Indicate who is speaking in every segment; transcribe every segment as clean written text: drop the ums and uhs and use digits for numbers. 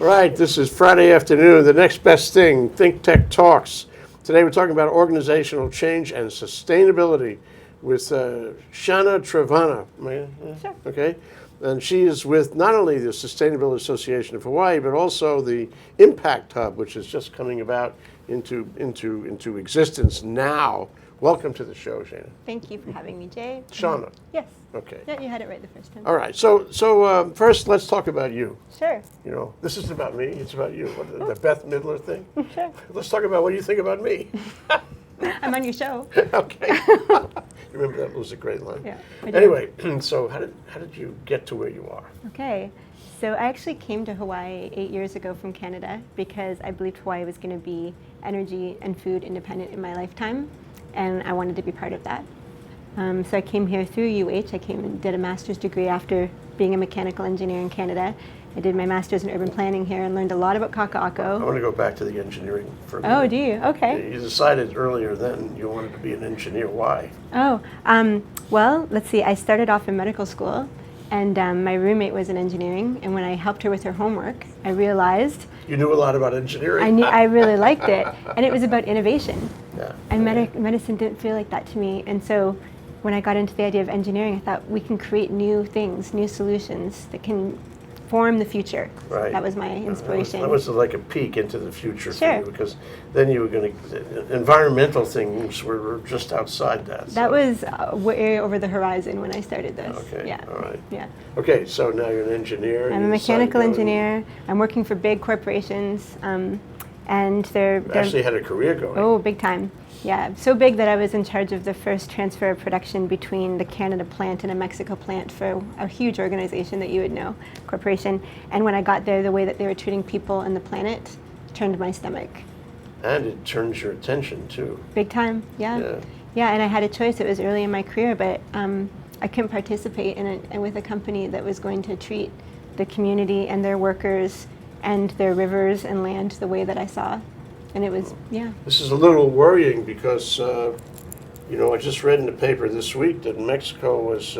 Speaker 1: Right, this is Friday afternoon, the next best thing, ThinkTech Talks. Today we're talking about organizational change and sustainability with Shanah Trevenna.
Speaker 2: Sure.
Speaker 1: Okay, and she is with not only the Sustainability Association of Hawaii, but also the Impact Hub, which is just coming about into existence now. Welcome to the show, Shanah.
Speaker 2: Thank you for having me, Jay.
Speaker 1: Shanah.
Speaker 2: Yes.
Speaker 1: Okay.
Speaker 2: Yeah, you had it right the first time.
Speaker 1: All right. So first, let's talk about you.
Speaker 2: Sure.
Speaker 1: You know, this isn't about me. It's about you. The Beth Midler thing.
Speaker 2: Sure.
Speaker 1: Let's talk about what you think about me.
Speaker 2: I'm on your show.
Speaker 1: Okay. Remember that was a great line.
Speaker 2: Yeah. I do.
Speaker 1: Anyway, so how did you get to where you are?
Speaker 2: Okay. So I actually came to Hawaii 8 years ago from Canada because I believed Hawaii was going to be energy and food independent in my lifetime, and I wanted to be part of that. So I came here through UH. I came and did a master's degree after being a mechanical engineer in Canada. I did my master's in urban planning here and learned a lot about
Speaker 1: I
Speaker 2: Kakaako.
Speaker 1: want to go back to the engineering for a minute.
Speaker 2: Oh, do you? Okay.
Speaker 1: You decided earlier then you wanted to be an engineer. Why?
Speaker 2: Oh, well, let's see. I started off in medical school, and my roommate was in engineering. And when I helped her with her homework, I realized
Speaker 1: You knew a lot about engineering.
Speaker 2: I really liked it, and it was about innovation.
Speaker 1: Yeah.
Speaker 2: And medicine didn't feel like that to me. And so when I got into the idea of engineering, I thought we can create new things, new solutions that can form the future.
Speaker 1: Right.
Speaker 2: That was my inspiration.
Speaker 1: That was like a peek into the future
Speaker 2: Sure.
Speaker 1: for you, because then you were going to, environmental things were just outside that.
Speaker 2: That
Speaker 1: so.
Speaker 2: was way over the horizon when I started this.
Speaker 1: Okay,
Speaker 2: Yeah.
Speaker 1: all right.
Speaker 2: Yeah.
Speaker 1: Okay, so now you're an engineer.
Speaker 2: I'm a mechanical engineer. I'm working for big corporations, and they're
Speaker 1: Actually had a career going.
Speaker 2: oh, big time. Yeah, so big that I was in charge of the first transfer of production between the Canada plant and a Mexico plant for a huge organization that you would know, corporation. And when I got there, the way that they were treating people and the planet turned my stomach.
Speaker 1: And it turns your attention too.
Speaker 2: Big time, yeah.
Speaker 1: Yeah.
Speaker 2: Yeah, and I had a choice. It was early in my career, but I couldn't participate in it with a company that was going to treat the community and their workers and their rivers and land the way that I saw. And it was, yeah.
Speaker 1: This is a little worrying because, I just read in the paper this week that Mexico was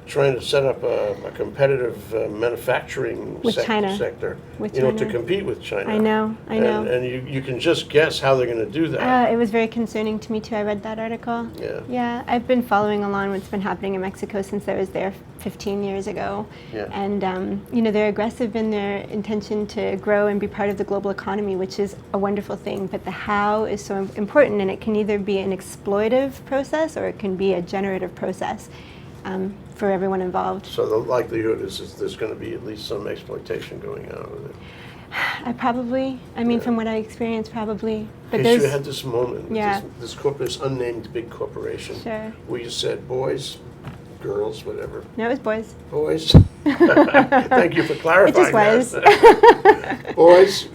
Speaker 1: trying to set up a competitive manufacturing sector,
Speaker 2: With
Speaker 1: to
Speaker 2: China.
Speaker 1: compete with China.
Speaker 2: I know.
Speaker 1: And you can just guess how they're going to do that.
Speaker 2: It was very concerning to me too. I read that article.
Speaker 1: Yeah.
Speaker 2: Yeah, I've been following along what's been happening in Mexico since I was there 15 years ago.
Speaker 1: Yeah.
Speaker 2: And, they're aggressive in their intention to grow and be part of the global economy, which is a wonderful thing. But the how is so important, and it can either be an exploitive process or it can be a generative process for everyone involved.
Speaker 1: So the likelihood is there's going to be at least some exploitation going on with it.
Speaker 2: From what I experienced, probably. But
Speaker 1: Because you had this moment with
Speaker 2: Yeah.
Speaker 1: this unnamed big corporation
Speaker 2: Sure.
Speaker 1: where you said, boys, girls, whatever.
Speaker 2: No, it was boys.
Speaker 1: Boys, thank you for clarifying
Speaker 2: It just
Speaker 1: that. Boys,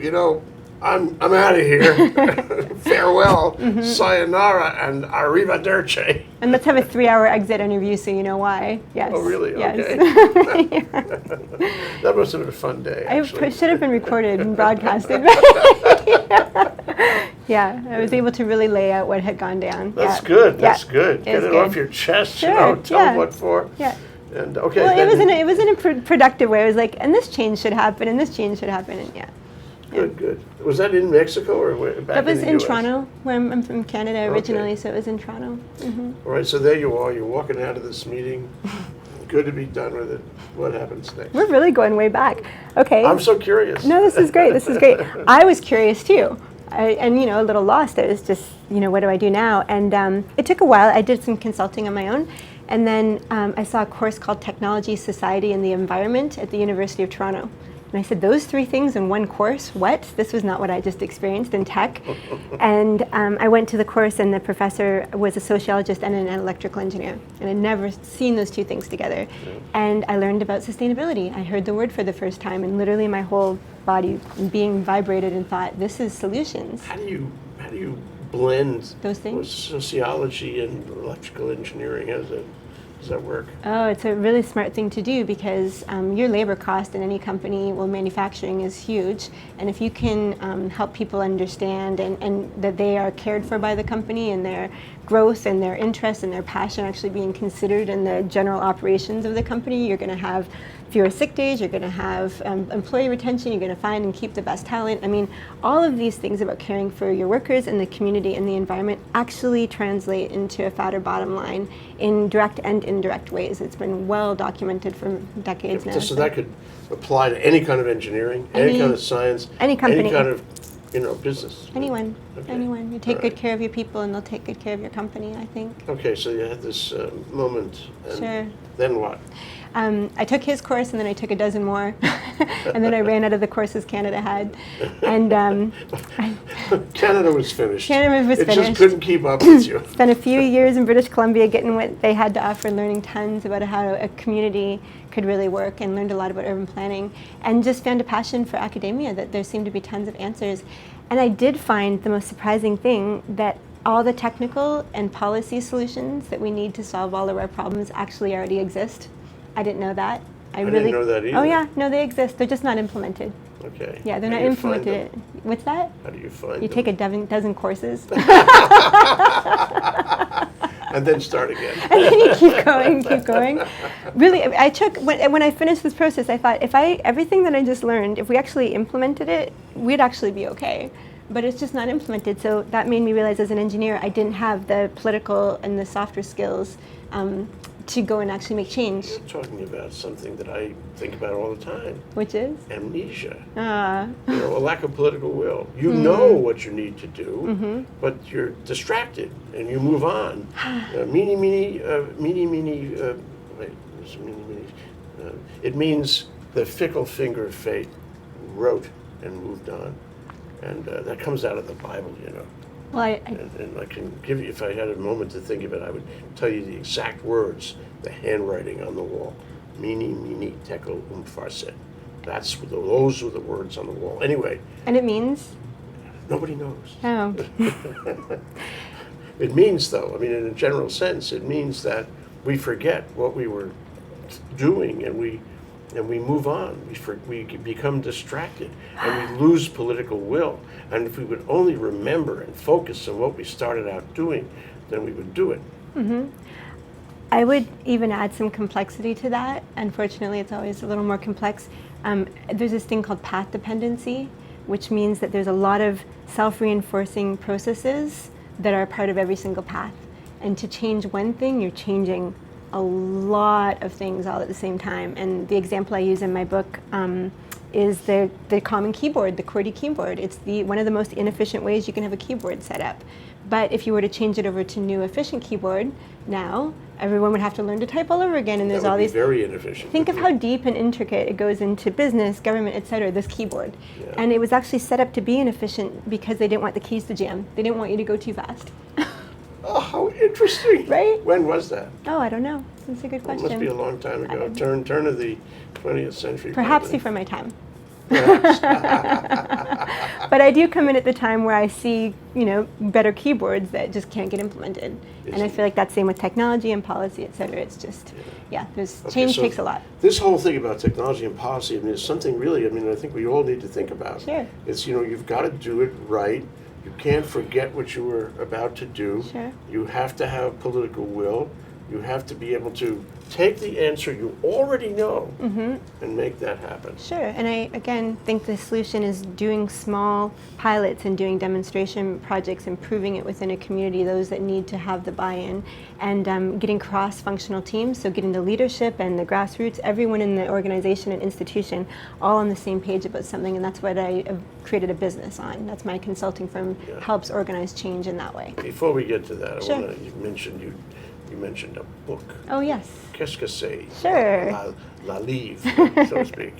Speaker 1: I'm out of here. Farewell, sayonara, and arrivederci.
Speaker 2: And let's have a 3-hour exit interview so you know why. Yes.
Speaker 1: Oh, really?
Speaker 2: Yes.
Speaker 1: Okay. That must have been a fun day, actually.
Speaker 2: It should have been recorded and broadcasted. Yeah, I was able to really lay out what had gone down.
Speaker 1: That's
Speaker 2: Yeah.
Speaker 1: good.
Speaker 2: Yeah.
Speaker 1: That's good. Get it
Speaker 2: good.
Speaker 1: off your chest.
Speaker 2: Sure,
Speaker 1: Tell
Speaker 2: yeah.
Speaker 1: them what for.
Speaker 2: Yeah.
Speaker 1: And okay.
Speaker 2: Well,
Speaker 1: then,
Speaker 2: it was in a productive way. It was like, and this change should happen, and this change should happen, and yeah.
Speaker 1: Good. Was that in Mexico or back
Speaker 2: That was
Speaker 1: the
Speaker 2: in
Speaker 1: US?
Speaker 2: Toronto, where I'm from Canada originally, so it was in Toronto. Mm-hmm.
Speaker 1: All right, so there you are. You're walking out of this meeting. Good to be done with it. What happens next?
Speaker 2: We're really going way back. Okay.
Speaker 1: I'm so curious.
Speaker 2: No, this is great. This is great. I was curious too. And a little lost. It was just, what do I do now? And it took a while. I did some consulting on my own. And then I saw a course called Technology, Society, and the Environment at the University of Toronto. And I said, those 3 things in one course? What? This was not what I just experienced in tech. And I went to the course, and the professor was a sociologist and an electrical engineer. And I'd never seen those 2 things together. Yeah. And I learned about sustainability. I heard the word for the first time, and literally my whole body being vibrated and thought, this is solutions.
Speaker 1: How do you blend
Speaker 2: those things?
Speaker 1: Sociology and electrical engineering? Does that work?
Speaker 2: Oh, it's a really smart thing to do because your labor cost in any company, manufacturing is huge. And if you can help people understand and that they are cared for by the company and they're growth and their interest and their passion actually being considered in the general operations of the company. You're going to have fewer sick days, you're going to have employee retention, you're going to find and keep the best talent. I mean, all of these things about caring for your workers and the community and the environment actually translate into a fatter bottom line in direct and indirect ways. It's been well documented for decades now.
Speaker 1: So that could apply to any kind of engineering, any kind of science,
Speaker 2: any company,
Speaker 1: any kind of business.
Speaker 2: Anyone,
Speaker 1: Okay.
Speaker 2: anyone. You take good care of your people and they'll take good care of your company, I think.
Speaker 1: Okay, so you had this moment, and
Speaker 2: Sure.
Speaker 1: then what?
Speaker 2: I took his course and then I took a dozen more, and then I ran out of the courses Canada had. And
Speaker 1: Canada was finished.
Speaker 2: Canada was finished.
Speaker 1: It just couldn't keep up with you.
Speaker 2: Spent a few years in British Columbia getting what they had to offer, learning tons about how a community could really work, and learned a lot about urban planning, and just found a passion for academia, that there seemed to be tons of answers. And I did find the most surprising thing, that all the technical and policy solutions that we need to solve all of our problems actually already exist. I didn't know that.
Speaker 1: I didn't know that either.
Speaker 2: Oh yeah, no, they exist. They're just not implemented.
Speaker 1: Okay.
Speaker 2: Yeah, they're
Speaker 1: How
Speaker 2: not
Speaker 1: do you find
Speaker 2: implemented.
Speaker 1: them?
Speaker 2: What's that?
Speaker 1: How do you find
Speaker 2: You
Speaker 1: them?
Speaker 2: take a dozen courses.
Speaker 1: And then start again.
Speaker 2: And then you keep going. Really, I took, when I finished this process, I thought, everything that I just learned, if we actually implemented it, we'd actually be okay. But it's just not implemented, so that made me realize as an engineer, I didn't have the political and the softer skills to go and actually make change.
Speaker 1: You're talking about something that I think about all the time.
Speaker 2: Which is?
Speaker 1: Amnesia. A lack of political will. You know what you need to do, but you're distracted and you move on. It means the fickle finger of fate wrote and moved on. And that comes out of the Bible, you know.
Speaker 2: Well,
Speaker 1: And I can give you, if I had a moment to think of it, I would tell you the exact words, the handwriting on the wall. Mini, mini, tekel, farset. Those were the words on the wall. Anyway.
Speaker 2: And it means?
Speaker 1: Nobody knows.
Speaker 2: Oh.
Speaker 1: It means, though, I mean, in a general sense, it means that we forget what we were doing, and we move on. We become distracted, and we lose political will. And if we would only remember and focus on what we started out doing, then we would do it.
Speaker 2: Mm-hmm. I would even add some complexity to that. Unfortunately, it's always a little more complex. There's this thing called path dependency, which means that there's a lot of self-reinforcing processes that are part of every single path. And to change one thing, you're changing a lot of things all at the same time. And the example I use in my book is the common keyboard, the QWERTY keyboard. It's one of the most inefficient ways you can have a keyboard set up. But if you were to change it over to new efficient keyboard now, everyone would have to learn to type all over again, and there's all these.
Speaker 1: Very inefficient.
Speaker 2: Think of how deep and intricate it goes into business, government, et cetera, this keyboard.
Speaker 1: Yeah.
Speaker 2: And it was actually set up to be inefficient because they didn't want the keys to jam. They didn't want you to go too fast.
Speaker 1: Oh, how interesting.
Speaker 2: Right?
Speaker 1: When was that?
Speaker 2: Oh, I don't know. That's a good question.
Speaker 1: It must be a long time ago. Turn of the 20th century.
Speaker 2: Perhaps
Speaker 1: probably.
Speaker 2: before my time.
Speaker 1: Perhaps.
Speaker 2: But I do come in at the time where I see, better keyboards that just can't get implemented. And I feel like that's the same with technology and policy, et cetera. It's just, change takes a lot.
Speaker 1: This whole thing about technology and policy, is something really, I think we all need to think about.
Speaker 2: Sure.
Speaker 1: It's, you've got to do it right. You can't forget what you were about to do.
Speaker 2: Sure.
Speaker 1: You have to have political will. You have to be able to take the answer you already know and make that happen.
Speaker 2: Sure, and I, again, think the solution is doing small pilots and doing demonstration projects, improving it within a community, those that need to have the buy-in, and getting cross-functional teams, so getting the leadership and the grassroots, everyone in the organization and institution, all on the same page about something, and that's what I have created a business on. That's my consulting firm, helps organize change in that way.
Speaker 1: Before we get to that,
Speaker 2: Sure.
Speaker 1: I want to, you mentioned a book.
Speaker 2: Oh, yes.
Speaker 1: Qu'est-ce que c'est?
Speaker 2: Sure.
Speaker 1: La livre, so to speak.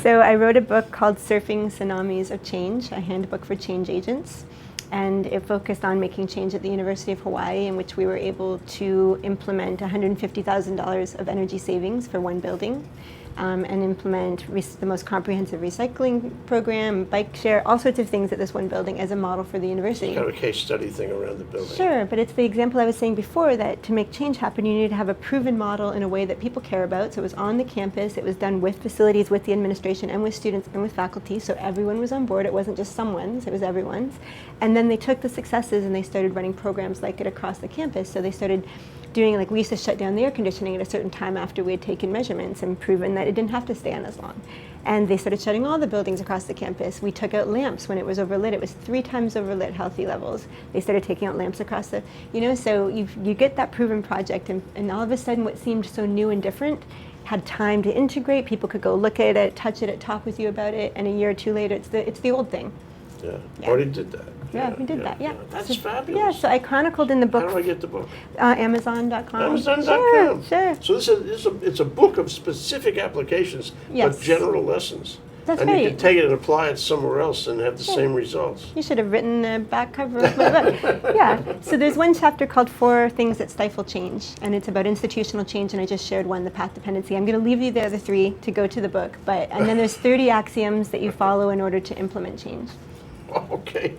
Speaker 2: So I wrote a book called Surfing Tsunamis of Change, a handbook for change agents. And it focused on making change at the University of Hawaii, in which we were able to implement $150,000 of energy savings for one building. And implement the most comprehensive recycling program, bike share, all sorts of things at this one building as a model for the university.
Speaker 1: Kind of a case study thing around the building.
Speaker 2: Sure, but it's the example I was saying before, that to make change happen, you need to have a proven model in a way that people care about. So it was on the campus, it was done with facilities, with the administration, and with students, and with faculty, so everyone was on board. It wasn't just someone's, it was everyone's. And then then they took the successes and they started running programs like it across the campus. So they started doing, like, we used to shut down the air conditioning at a certain time after we had taken measurements and proven that it didn't have to stay on as long. And they started shutting all the buildings across the campus. We took out lamps when it was overlit. It was 3 times overlit healthy levels. They started taking out lamps across the, so you get that proven project, and all of a sudden what seemed so new and different had time to integrate. People could go look at it, touch it, talk with you about it, and a year or two later, it's the old thing.
Speaker 1: Yeah, already did that.
Speaker 2: Yeah, we did that, yeah.
Speaker 1: That's fabulous.
Speaker 2: Yeah, so I chronicled in the book.
Speaker 1: How do I get the book?
Speaker 2: Amazon.com.
Speaker 1: Amazon.com.
Speaker 2: Sure.
Speaker 1: So it's a book of specific applications,
Speaker 2: Yes.
Speaker 1: but general lessons.
Speaker 2: That's
Speaker 1: and
Speaker 2: right.
Speaker 1: you can take it and apply it somewhere else and have the same results.
Speaker 2: You should have written the back cover of my book. Yeah. So there's one chapter called 4 Things That Stifle Change, and it's about institutional change, and I just shared one, the path dependency. I'm going to leave you the other 3 to go to the book, and then there's 30 axioms that you follow in order to implement change.
Speaker 1: Okay.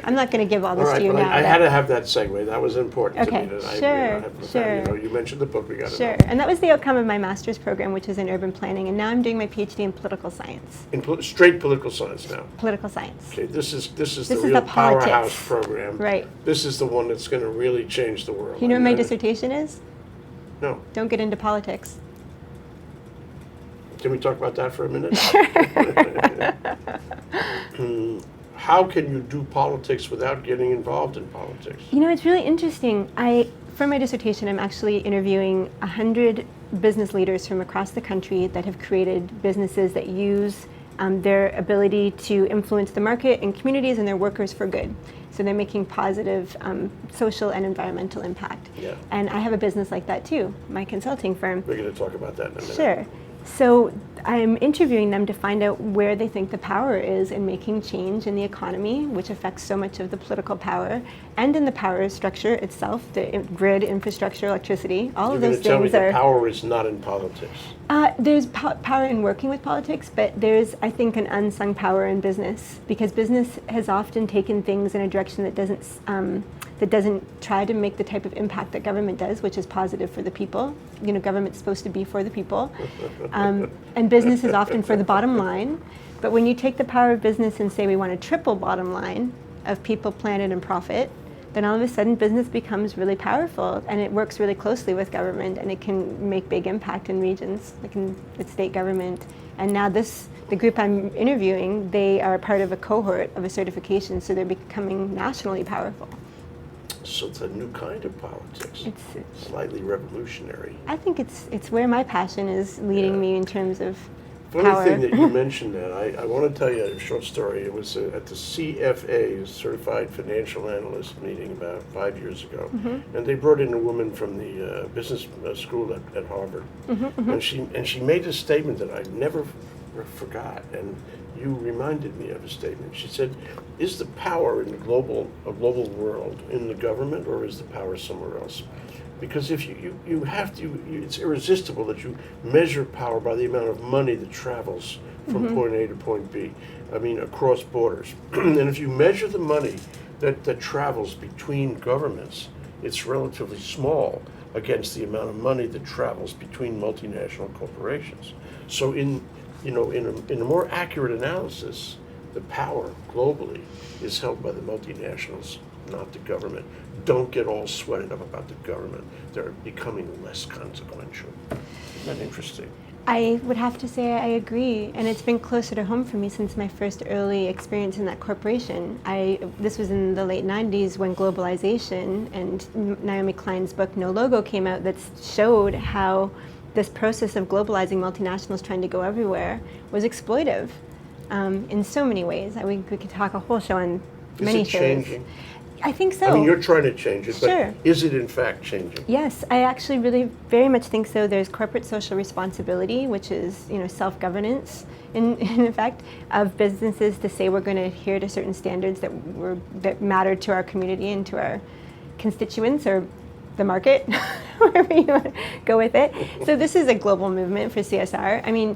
Speaker 2: I'm not going to give all this
Speaker 1: All right,
Speaker 2: to you
Speaker 1: but
Speaker 2: now.
Speaker 1: I had to have that segue. That was important
Speaker 2: Okay,
Speaker 1: to me.
Speaker 2: sure.
Speaker 1: You mentioned the book. We got to
Speaker 2: Sure.
Speaker 1: know.
Speaker 2: And that was the outcome of my master's program, which is in urban planning, and now I'm doing my PhD in political science.
Speaker 1: Straight political science now.
Speaker 2: Political science.
Speaker 1: Okay, this is the
Speaker 2: is
Speaker 1: real
Speaker 2: the politics.
Speaker 1: powerhouse program.
Speaker 2: Right.
Speaker 1: This is the one that's going to really change the world.
Speaker 2: You know what my dissertation is?
Speaker 1: No.
Speaker 2: Don't get into politics.
Speaker 1: Can we talk about that for a minute? How can you do politics without getting involved in politics?
Speaker 2: It's really interesting. For my dissertation, I'm actually interviewing 100 business leaders from across the country that have created businesses that use their ability to influence the market and communities and their workers for good. So they're making positive social and environmental impact.
Speaker 1: Yeah.
Speaker 2: And I have a business like that too, my consulting firm.
Speaker 1: We're going to talk about that in a minute.
Speaker 2: Sure. So I'm interviewing them to find out where they think the power is in making change in the economy, which affects so much of the political power, and in the power structure itself, the grid, infrastructure, electricity, all of those things are...
Speaker 1: You're going to tell me the power is not in politics.
Speaker 2: There's power in working with politics, but there's, I think, an unsung power in business, because business has often taken things in a direction that doesn't try to make the type of impact that government does, which is positive for the people. Government's supposed to be for the people. And business is often for the bottom line. But when you take the power of business and say we want a triple bottom line of people, planet, and profit, then all of a sudden business becomes really powerful, and it works really closely with government, and it can make big impact in regions, like in state government. And now the group I'm interviewing, they are part of a cohort of a certification, so they're becoming nationally powerful.
Speaker 1: So it's a new kind of politics.
Speaker 2: It's
Speaker 1: slightly revolutionary.
Speaker 2: I think it's where my passion is leading me in terms of
Speaker 1: Funny
Speaker 2: power.
Speaker 1: thing that you mentioned that, I want to tell you a short story. It was at the CFA, Certified Financial Analyst meeting about 5 years ago. And they brought in a woman from the business school at Harvard. And she made a statement that I never forgot, and you reminded me of a statement. She said, is the power in a global world in the government, or is the power somewhere else? Because if you have to, it's irresistible that you measure power by the amount of money that travels from point A to point B. I mean, across borders. And if you measure the money that travels between governments, it's relatively small against the amount of money that travels between multinational corporations. So in a more accurate analysis, the power globally is held by the multinationals, not the government. Don't get all sweated up about the government. They're becoming less consequential. Isn't that interesting?
Speaker 2: I would have to say I agree, and it's been closer to home for me since my first early experience in that corporation. This was in the late 90s when globalization and Naomi Klein's book No Logo came out, that showed how this process of globalizing multinationals trying to go everywhere was exploitive in so many ways. We could talk a whole show on many shows.
Speaker 1: Is it changing?
Speaker 2: I think so.
Speaker 1: I mean, you're trying to change it,
Speaker 2: Sure.
Speaker 1: but is it in fact changing?
Speaker 2: Yes, I actually really very much think so. There's corporate social responsibility, which is self-governance in effect of businesses to say we're going to adhere to certain standards that matter to our community and to our constituents or the market, wherever you want to go with it. So this is a global movement for CSR. I mean,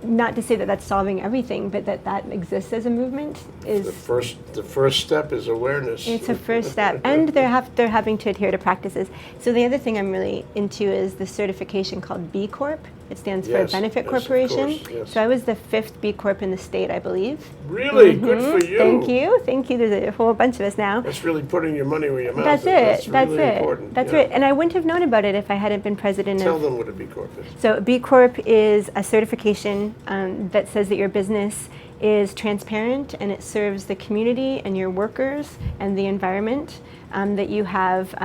Speaker 2: not to say that that's solving everything, but that exists as a movement is...
Speaker 1: The first step is awareness.
Speaker 2: It's a first step. And they're having to adhere to practices. So the other thing I'm really into is the certification called B Corp, It stands for
Speaker 1: Yes,
Speaker 2: Benefit
Speaker 1: yes, of
Speaker 2: Corporation.
Speaker 1: course, yes.
Speaker 2: So I was the 5th B Corp in the state, I believe.
Speaker 1: Really? Good for you.
Speaker 2: Thank you. Thank you. There's a whole bunch of us now.
Speaker 1: That's really putting your money where your mouth
Speaker 2: That's
Speaker 1: is.
Speaker 2: it. That's
Speaker 1: really
Speaker 2: it.
Speaker 1: important.
Speaker 2: That's
Speaker 1: yeah.
Speaker 2: right. And I wouldn't have known about it if I hadn't been president
Speaker 1: Tell
Speaker 2: of.
Speaker 1: them what a B Corp is.
Speaker 2: So B Corp is a certification that says that your business is transparent and it serves the community and your workers and the environment, that you have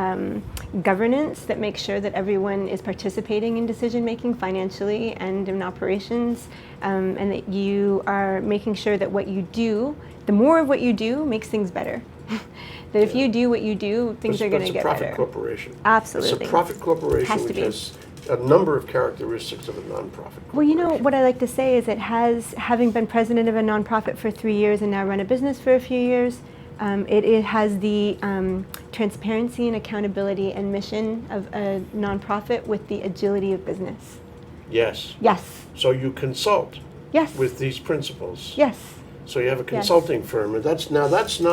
Speaker 2: governance that makes sure that everyone is participating in decision making financially and in operations, and that you are making sure that what you do, the more of what you do makes things better. That if you do what you do, things are going to get better.
Speaker 1: It's a profit corporation.
Speaker 2: Absolutely.
Speaker 1: It's a profit corporation
Speaker 2: Has to
Speaker 1: which
Speaker 2: be.
Speaker 1: has a number of characteristics of a nonprofit corporation.
Speaker 2: Well, you know, what I like to say is it has, having been president of a nonprofit for 3 years and now run a business for a few years, it has the transparency and accountability and mission of a nonprofit with the agility of business.
Speaker 1: Yes.
Speaker 2: Yes.
Speaker 1: So you consult
Speaker 2: Yes.
Speaker 1: with these principles.
Speaker 2: Yes.
Speaker 1: So you have a consulting firm, and that's not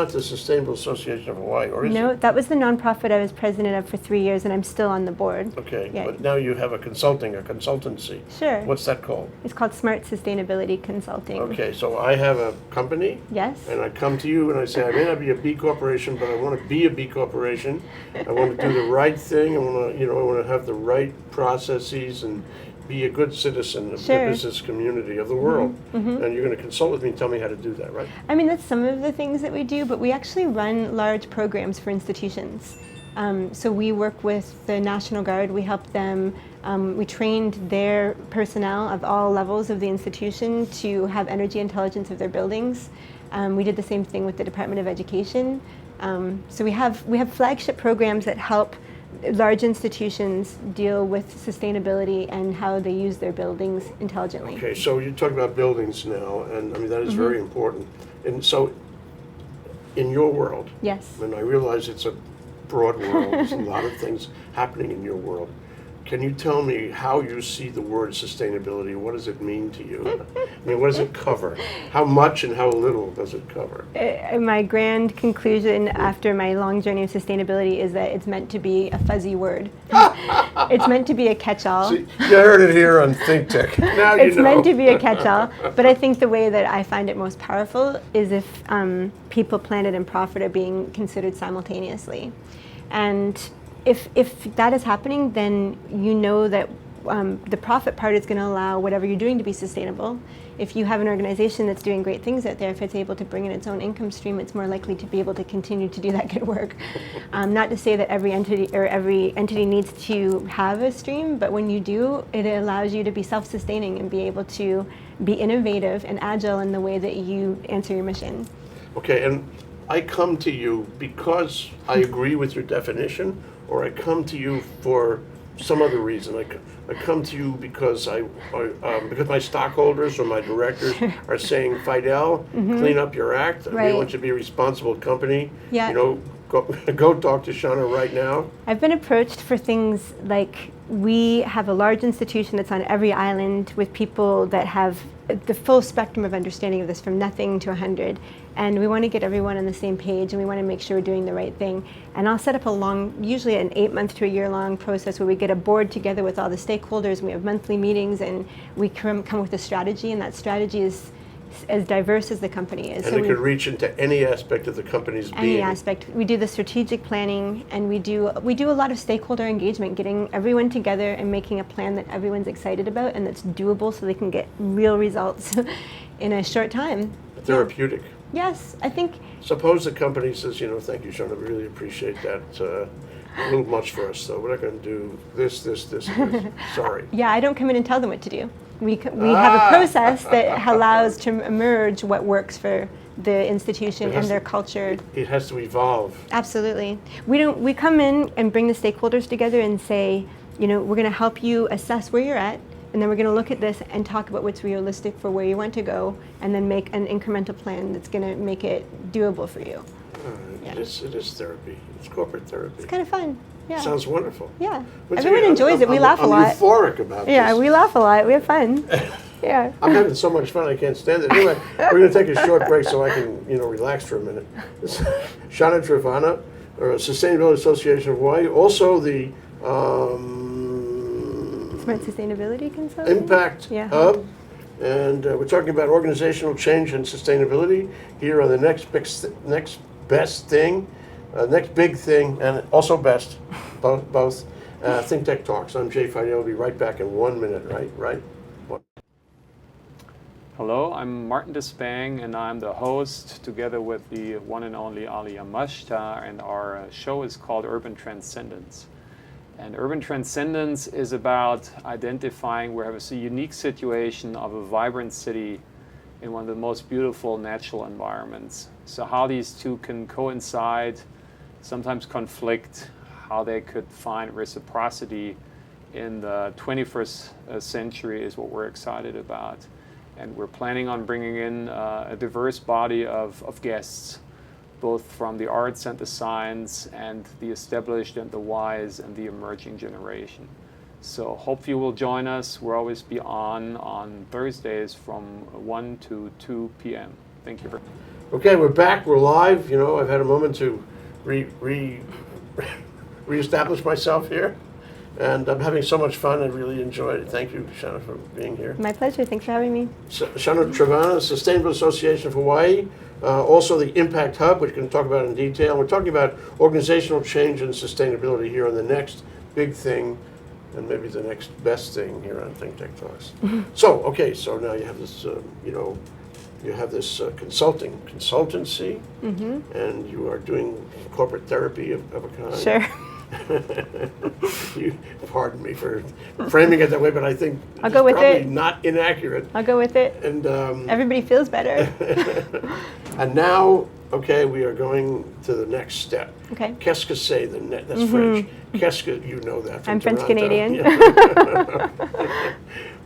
Speaker 1: the Sustainable Association of Hawaii, or is
Speaker 2: No,
Speaker 1: it?
Speaker 2: that was the nonprofit I was president of for 3 years, and I'm still on the board.
Speaker 1: Okay,
Speaker 2: Yeah.
Speaker 1: but now you have a consultancy.
Speaker 2: Sure.
Speaker 1: What's that called?
Speaker 2: It's called Smart Sustainability Consulting.
Speaker 1: Okay, so I have a company,
Speaker 2: Yes.
Speaker 1: and I come to you and I say, I may not be a B corporation, but I want to be a B corporation. I want to do the right thing. I want to have the right processes and be a good citizen of
Speaker 2: Sure.
Speaker 1: the business community of the world. And you're going to consult with me and tell me how to do that, right?
Speaker 2: I mean, that's some of the things that we do, but we actually run large programs for institutions. So we work with the National Guard. We help them. We trained their personnel of all levels of the institution to have energy intelligence of their buildings. We did the same thing with the Department of Education. So we have flagship programs that help large institutions deal with sustainability and how they use their buildings intelligently.
Speaker 1: Okay, so you talk about buildings now, and I mean, that is very important. And so, in your world,
Speaker 2: Yes.
Speaker 1: and I realize it's a broad world, there's a lot of things happening in your world. Can you tell me how you see the word sustainability? What does it mean to you? I mean, what does it cover? How much and how little does it cover?
Speaker 2: My grand conclusion after my long journey of sustainability is that it's meant to be a fuzzy word. It's meant to be a catch-all.
Speaker 1: See, you heard it here on ThinkTech. Now you know.
Speaker 2: It's meant to be a catch-all, but I think the way that I find it most powerful is if people, planet, and profit are being considered simultaneously. And if that is happening, then you know that the profit part is going to allow whatever you're doing to be sustainable. If you have an organization that's doing great things out there, if it's able to bring in its own income stream, it's more likely to be able to continue to do that good work. Not to say that every entity needs to have a stream, but when you do, it allows you to be self-sustaining and be able to be innovative and agile in the way that you answer your mission.
Speaker 1: Okay, and I come to you because I agree with your definition, or I come to you for some other reason. I come to you because because my stockholders or my directors are saying, Fidell, clean up your act.
Speaker 2: Right.
Speaker 1: We want you to be a responsible company.
Speaker 2: Yeah.
Speaker 1: You know, go talk to Shanna right now.
Speaker 2: I've been approached for things like, we have a large institution that's on every island with people that have the full spectrum of understanding of this from nothing to 100. And we want to get everyone on the same page, and we want to make sure we're doing the right thing. And I'll set up usually an 8-month to a year-long process where we get a board together with all the stakeholders, and we have monthly meetings, and we come with a strategy, and that strategy is as diverse as the company is.
Speaker 1: And it could reach into any aspect of the company's being.
Speaker 2: Any aspect. We do the strategic planning, and we do a lot of stakeholder engagement, getting everyone together and making a plan that everyone's excited about and that's doable so they can get real results in a short time.
Speaker 1: Therapeutic.
Speaker 2: Yeah. Yes, I think.
Speaker 1: Suppose the company says, thank you, Shanna, we really appreciate that. A little much for us, though. We're not going to do this, and this. Sorry.
Speaker 2: Yeah, I don't come in and tell them what to do. We have a process that allows to emerge what works for the institution and their culture.
Speaker 1: It has to evolve.
Speaker 2: Absolutely. We come in and bring the stakeholders together and say, we're going to help you assess where you're at, and then we're going to look at this and talk about what's realistic for where you want to go, and then make an incremental plan that's going to make it doable for you.
Speaker 1: It is therapy. It's corporate therapy.
Speaker 2: It's kind of fun. Yeah.
Speaker 1: Sounds wonderful.
Speaker 2: Yeah.
Speaker 1: But
Speaker 2: Everyone enjoys it. We laugh a lot.
Speaker 1: I'm euphoric about this.
Speaker 2: Yeah, we laugh a lot. We have fun. Yeah.
Speaker 1: I'm having so much fun I can't stand it. Anyway, we're going to take a short break so I can, relax for a minute. Shanah Trevenna, Sustainability Association of Hawaii, also the
Speaker 2: Smart Sustainability Consulting?
Speaker 1: Impact
Speaker 2: Yeah.
Speaker 1: Hub. And we're talking about organizational change and sustainability here on the next best thing, next big thing, and also best, both ThinkTech Talks. I'm Jay Fidell. We'll be right back in 1 minute, right?
Speaker 3: Hello, I'm Martin Despang, and I'm the host together with the one and only Ali Amashta, and our show is called Urban Transcendence. And Urban Transcendence is about identifying where we have a unique situation of a vibrant city in one of the most beautiful natural environments. So how these two can coincide, sometimes conflict, how they could find reciprocity in the 21st century is what we're excited about. And we're planning on bringing in a diverse body of guests, both from the arts and the science and the established and the wise and the emerging generation. So hope you will join us. We'll always be on Thursdays from 1 to 2 p.m. Thank you very much.
Speaker 1: Okay, we're back. We're live. You know, I've had a moment to reestablish myself here. And I'm having so much fun. I really enjoyed it. Thank you, Shanna, for being here.
Speaker 2: My pleasure. Thanks for having me.
Speaker 1: Shanah Trevenna, Sustainability Association of Hawaii. Also the Impact Hub, which we're going to talk about in detail. We're talking about organizational change and sustainability here on the next big thing, and maybe the next best thing here on ThinkTech Talks. So now you have this, you have this consultancy, and you are doing corporate therapy of a kind.
Speaker 2: Sure.
Speaker 1: You pardon me for framing it that way, but I think
Speaker 2: I'll go with
Speaker 1: probably
Speaker 2: it.
Speaker 1: Not inaccurate.
Speaker 2: I'll go with it.
Speaker 1: And
Speaker 2: Everybody feels better.
Speaker 1: and now, okay, we are going to the next step.
Speaker 2: Okay.
Speaker 1: Qu'est-ce que c'est? That's French. Qu'est-ce que, you know that from
Speaker 2: I'm French
Speaker 1: Toronto.
Speaker 2: Canadian.
Speaker 1: Yeah.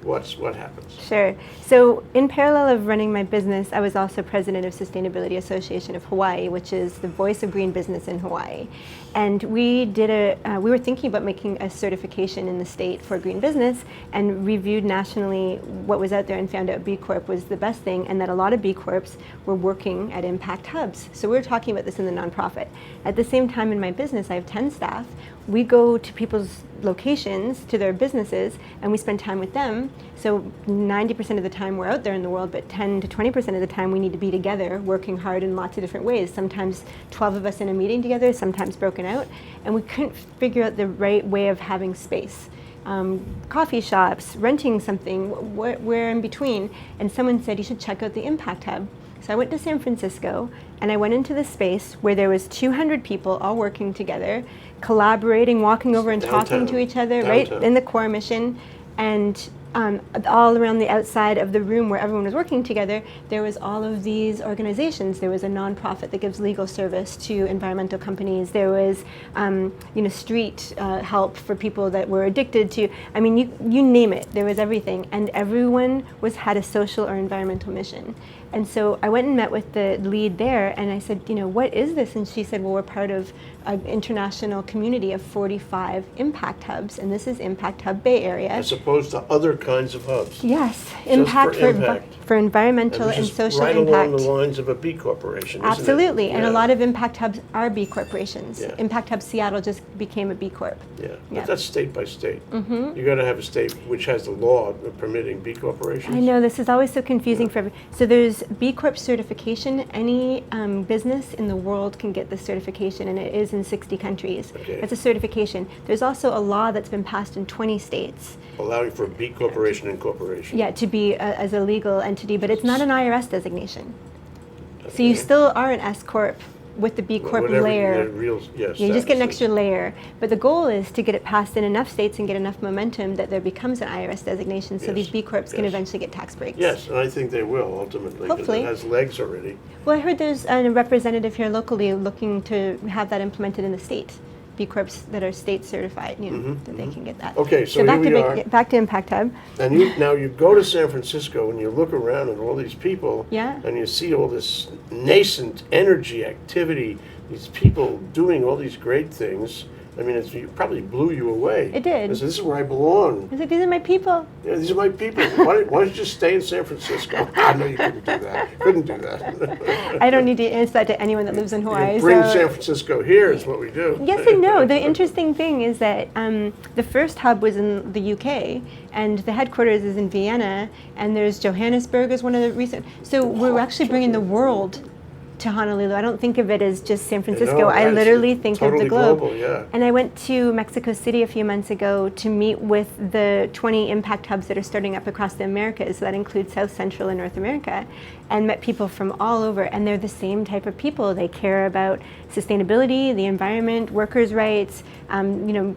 Speaker 1: What happens?
Speaker 2: Sure. So in parallel of running my business, I was also president of Sustainability Association of Hawaii, which is the voice of green business in Hawaii. And we we were thinking about making a certification in the state for green business, and reviewed nationally what was out there and found out B Corp was the best thing, and that a lot of B Corps were working at impact hubs. So we were talking about this in the nonprofit. At the same time, in my business, I have 10 staff. We go to people's locations, to their businesses, and we spend time with them. So 90% of the time we're out there in the world, but 10 to 20% of the time we need to be together, working hard in lots of different ways. Sometimes 12 of us in a meeting together, sometimes broken out, and we couldn't figure out the right way of having space. Coffee shops, renting something, where in between. And someone said, you should check out the Impact Hub. So I went to San Francisco, and I went into this space where there was 200 people all working together, collaborating, walking over and talking to each other, right in the core mission. And all around the outside of the room where everyone was working together, there was all of these organizations. There was a nonprofit that gives legal service to environmental companies. There was, street help for people that were addicted to. I mean, you name it. There was everything, and everyone had a social or environmental mission. And so I went and met with the lead there, and I said, what is this? And she said, well, we're part of an international community of 45 impact hubs, and this is Impact Hub Bay Area.
Speaker 1: As opposed to other kinds of hubs.
Speaker 2: Yes, impact for environmental and social
Speaker 1: right
Speaker 2: impact.
Speaker 1: Right along the lines of a B corporation, isn't
Speaker 2: Absolutely,
Speaker 1: it?
Speaker 2: and
Speaker 1: Yeah.
Speaker 2: a lot of impact hubs are B corporations.
Speaker 1: Yeah.
Speaker 2: Impact Hub Seattle just became a B Corp.
Speaker 1: Yeah,
Speaker 2: Yeah.
Speaker 1: but that's state by state. You got to have a state which has the law permitting B corporations.
Speaker 2: I know, this is always so confusing for everyone. So there's B Corp certification. Any business in the world can get this certification, and it is in 60 countries.
Speaker 1: Okay.
Speaker 2: It's a certification. There's also a law that's been passed in 20 states.
Speaker 1: Allowing for B corporation incorporation.
Speaker 2: Yeah, to be as a legal entity, but it's not an IRS designation. So
Speaker 1: Okay.
Speaker 2: you still are an S Corp with the B Corp
Speaker 1: Whatever
Speaker 2: layer.
Speaker 1: the real, yes,
Speaker 2: You just get an
Speaker 1: status
Speaker 2: extra
Speaker 1: is.
Speaker 2: layer. But the goal is to get it passed in enough states and get enough momentum that there becomes an IRS designation, so
Speaker 1: Yes,
Speaker 2: these B Corps can
Speaker 1: yes.
Speaker 2: eventually get tax breaks.
Speaker 1: Yes, and I think they will ultimately. 'Cause
Speaker 2: Hopefully.
Speaker 1: it has legs already.
Speaker 2: Well, I heard there's a representative here locally looking to have that implemented in the state. B Corps that are state certified, that they can get that.
Speaker 1: Okay, so
Speaker 2: back
Speaker 1: here
Speaker 2: to
Speaker 1: we are.
Speaker 2: back to Impact Hub.
Speaker 1: And you go to San Francisco and you look around at all these people,
Speaker 2: Yeah.
Speaker 1: and you see all this nascent energy activity, these people doing all these great things, I mean, it probably blew you away.
Speaker 2: It did.
Speaker 1: I said, this is where I belong.
Speaker 2: I was like, these are my people.
Speaker 1: Yeah, these are my people. Why don't you just stay in San Francisco? I know you couldn't do that. Couldn't do that.
Speaker 2: I don't need to answer that to anyone that lives in Hawaii.
Speaker 1: Bring
Speaker 2: so.
Speaker 1: San Francisco here is what we do.
Speaker 2: Yes and no. The interesting thing is that the first hub was in the UK, and the headquarters is in Vienna, and there's Johannesburg as one of the recent. So we're actually bringing the world to Honolulu. I don't think of it as just San Francisco. I literally think of the globe.
Speaker 1: Global, yeah.
Speaker 2: And I went to Mexico City a few months ago to meet with the 20 impact hubs that are starting up across the Americas. So that includes South Central and North America, and met people from all over. And they're the same type of people. They care about sustainability, the environment, workers' rights,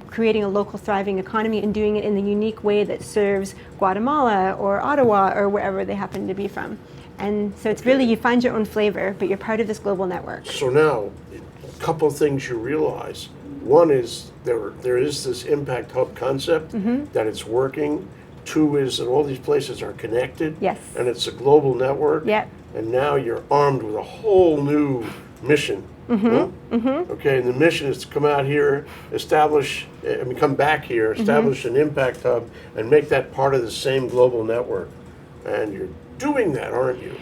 Speaker 2: creating a local thriving economy and doing it in the unique way that serves Guatemala or Ottawa or wherever they happen to be from. And so it's really, you find your own flavor, but you're part of this global network.
Speaker 1: So now, a couple of things you realize. One is there is this impact hub concept, that it's working. Two is that all these places are connected.
Speaker 2: Yes.
Speaker 1: And it's a global network.
Speaker 2: Yep.
Speaker 1: And now you're armed with a whole new mission. Okay, and the mission is to come out here, come back here, establish an impact hub, and make that part of the same global network. And you're doing that, aren't you?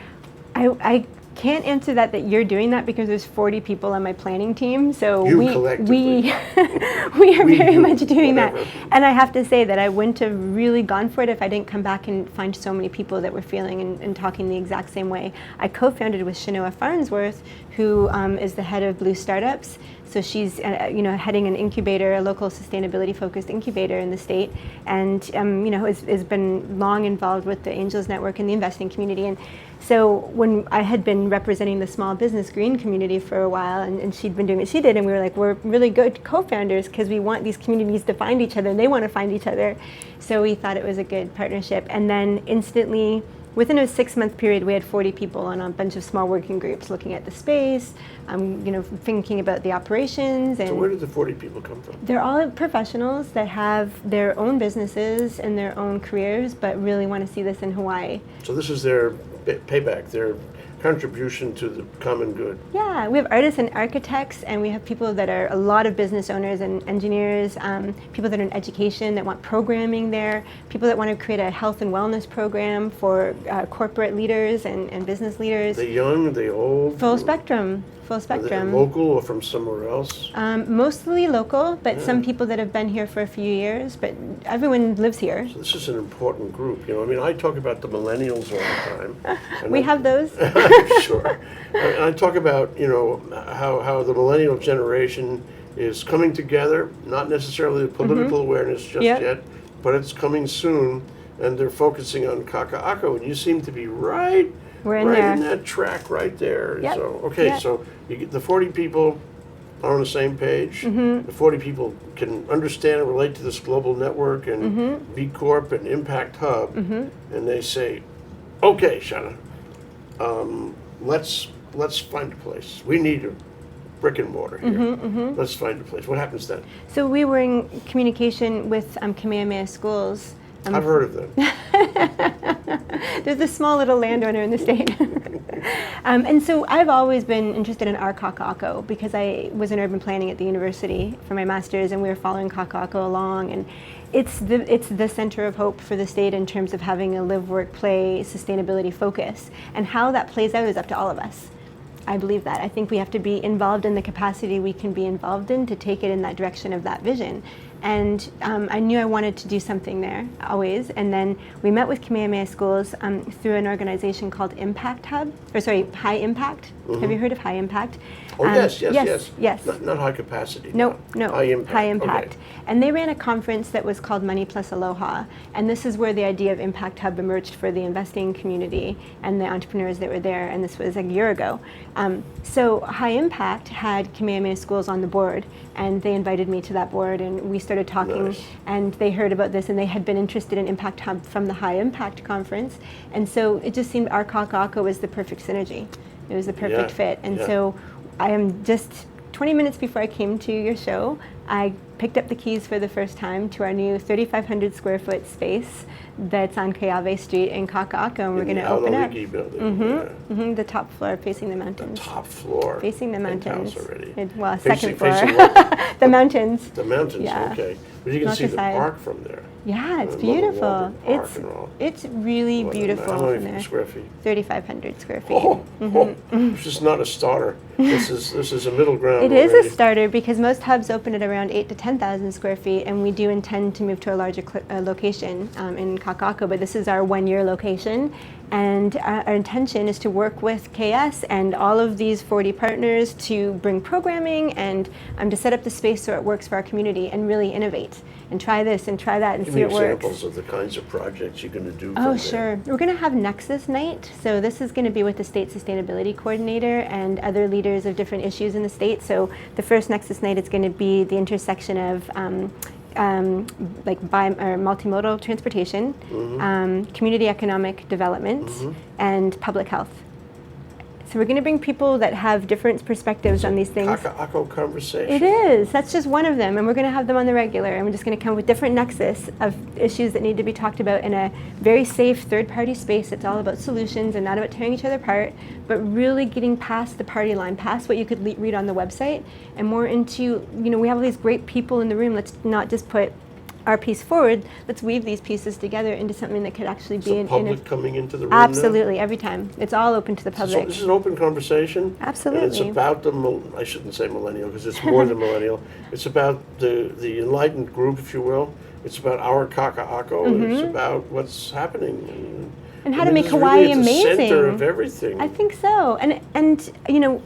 Speaker 2: I can't answer that you're doing that because there's 40 people on my planning team. So we are very much doing that. And I have to say that I wouldn't have really gone for it if I didn't come back and find so many people that were feeling and talking the exact same way. I co-founded with Shanah Farnsworth, who is the head of Blue Startups. So she's heading an incubator, a local sustainability-focused incubator in the state, and has been long involved with the Angels Network and the investing community. And so when I had been representing the small business green community for a while, and she'd been doing what she did, and we were like, we're really good co-founders because we want these communities to find each other, and they want to find each other. So we thought it was a good partnership. And then instantly, within a 6-month period, we had 40 people on a bunch of small working groups looking at the space, thinking about the operations. And
Speaker 1: so where did the 40 people come from?
Speaker 2: They're all professionals that have their own businesses and their own careers, but really want to see this in Hawaii.
Speaker 1: So this is their payback, their contribution to the common good.
Speaker 2: Yeah, we have artists and architects, and we have people that are a lot of business owners and engineers, people that are in education that want programming there, people that want to create a health and wellness program for corporate leaders and business leaders.
Speaker 1: The young, the old?
Speaker 2: Full spectrum. Full spectrum.
Speaker 1: Are they local or from somewhere else?
Speaker 2: Mostly local, but some people that have been here for a few years, but everyone lives here.
Speaker 1: So this is an important group. I talk about the millennials all the time.
Speaker 2: We have those.
Speaker 1: Sure. And I talk about, how the millennial generation is coming together, not necessarily the political awareness just yet, but it's coming soon, and they're focusing on Kakaako, and you seem to be right in that track right there.
Speaker 2: Yep.
Speaker 1: So, okay, so you get the 40 people are on the same page. The 40 people can understand and relate to this global network and B Corp and Impact Hub, and they say, okay, Shanna, let's find a place. We need a brick and mortar here. Let's find a place. What happens then?
Speaker 2: So we were in communication with Kamehameha Schools.
Speaker 1: I've heard of them.
Speaker 2: There's a small little landowner in the state. And so I've always been interested in our Kakaako because I was in urban planning at the university for my master's, and we were following Kakaako along. And it's the center of hope for the state in terms of having a live, work, play, sustainability focus. And how that plays out is up to all of us. I believe that. I think we have to be involved in the capacity we can be involved in to take it in that direction of that vision. And I knew I wanted to do something there, always. And then we met with Kamehameha Schools through an organization called High Impact. Have you heard of High Impact?
Speaker 1: Oh, yes. Not high capacity.
Speaker 2: No.
Speaker 1: High impact.
Speaker 2: High impact.
Speaker 1: Okay.
Speaker 2: And they ran a conference that was called Money Plus Aloha. And this is where the idea of Impact Hub emerged for the investing community and the entrepreneurs that were there. And this was a year ago. So High Impact had Kamehameha Schools on the board, and they invited me to that board, and we started talking.
Speaker 1: Nice.
Speaker 2: And they heard about this, and they had been interested in Impact Hub from the High Impact conference. And so it just seemed our Kakaako was the perfect synergy. It was the perfect fit. And so I am just 20 minutes before I came to your show, I picked up the keys for the first time to our new 3,500 square foot space that's on Keawe Street in Kakaako, and we're going to open up.
Speaker 1: In the building.
Speaker 2: The top floor facing the mountains.
Speaker 1: The top floor.
Speaker 2: Facing the mountains.
Speaker 1: Already.
Speaker 2: Second floor.
Speaker 1: Facing what?
Speaker 2: The mountains.
Speaker 1: The mountains,
Speaker 2: Yeah.
Speaker 1: okay. But you can see the
Speaker 2: Countryside.
Speaker 1: park from there.
Speaker 2: Yeah, it's
Speaker 1: I love
Speaker 2: beautiful.
Speaker 1: Walden Park and all.
Speaker 2: It's really beautiful
Speaker 1: How
Speaker 2: from
Speaker 1: many
Speaker 2: there.
Speaker 1: square feet?
Speaker 2: 3,500 square feet.
Speaker 1: This is not a starter. This is a middle ground.
Speaker 2: It is
Speaker 1: already.
Speaker 2: a starter because most hubs open at around 8 to 10,000 square feet, and we do intend to move to a larger location in Kakaako, but this is our 1-year location. And our intention is to work with KS and all of these 40 partners to bring programming and to set up the space so it works for our community and really innovate and try this and try that and
Speaker 1: Give
Speaker 2: see
Speaker 1: me
Speaker 2: it works.
Speaker 1: examples of the kinds of projects you're going to do.
Speaker 2: Oh,
Speaker 1: from
Speaker 2: sure. We're going to have Nexus Night. So this is going to be with the state sustainability coordinator and other leaders of different issues in the state. So the first Nexus Night is going to be the intersection of multimodal transportation, community economic development, and public health. So we're going to bring people that have different perspectives on these things.
Speaker 1: Kakaako conversation.
Speaker 2: It is. That's just one of them, and we're going to have them on the regular. And we're just going to come with different nexus of issues that need to be talked about in a very safe third-party space. It's all about solutions and not about tearing each other apart, but really getting past the party line, past what you could read on the website, and more into, we have all these great people in the room. Let's not just put our piece forward. Let's weave these pieces together into something that could actually be
Speaker 1: the public coming into the room
Speaker 2: absolutely
Speaker 1: now?
Speaker 2: every time. It's all open to the public.
Speaker 1: So this is an open conversation.
Speaker 2: Absolutely.
Speaker 1: And it's about I shouldn't say millennial because it's more than millennial. It's about the enlightened group, if you will. It's about our Kakaako. It's about what's happening.
Speaker 2: And how to make Hawaii
Speaker 1: really
Speaker 2: amazing.
Speaker 1: At the center of everything.
Speaker 2: I think so. And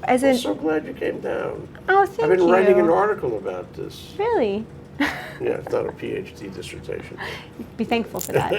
Speaker 2: as
Speaker 1: I'm so glad you came down.
Speaker 2: Oh, thank you.
Speaker 1: I've been writing an article about this.
Speaker 2: Really?
Speaker 1: Yeah, it's not a PhD dissertation.
Speaker 2: Be thankful for that.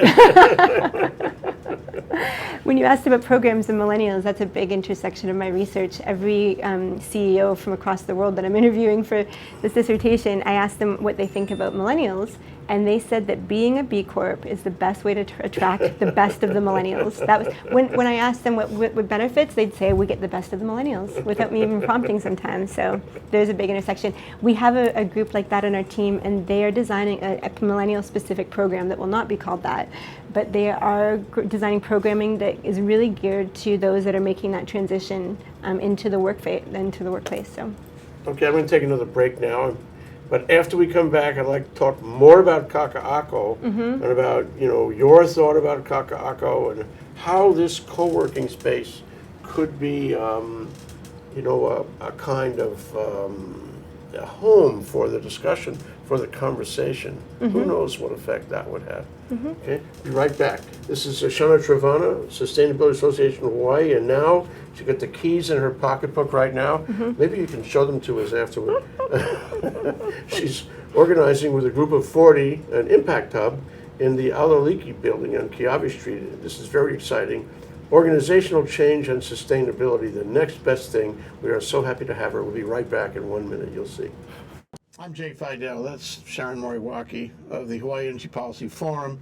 Speaker 2: When you asked about programs and millennials, that's a big intersection of my research. Every CEO from across the world that I'm interviewing for this dissertation, I asked them what they think about millennials, and they said that being a B Corp is the best way to attract the best of the millennials. That was when I asked them what benefits, they'd say we get the best of the millennials without me even prompting sometimes. So there's a big intersection. We have a group like that on our team, and they are designing a millennial-specific program that will not be called that, but they are designing programming that is really geared to those that are making that transition into the workplace. So.
Speaker 1: Okay, I'm going to take another break now. But after we come back, I'd like to talk more about Kakaako and about your thought about Kakaako and how this co-working space could be a kind of a home for the discussion, for the conversation. Who knows what effect that would have? Okay, be right back. This is Shanah Trevenna, Sustainability Association of Hawaii, and now she got the keys in her pocketbook right now. Maybe you can show them to us afterward. She's organizing with a group of 40 an Impact Hub in the Alaliki building on Keawe Street. This is very exciting. Organizational change and sustainability, the next best thing. We are so happy to have her. We'll be right back in 1 minute, you'll see. I'm Jay Fidell. That's Sharon Moriwaki of the Hawaii Energy Policy Forum.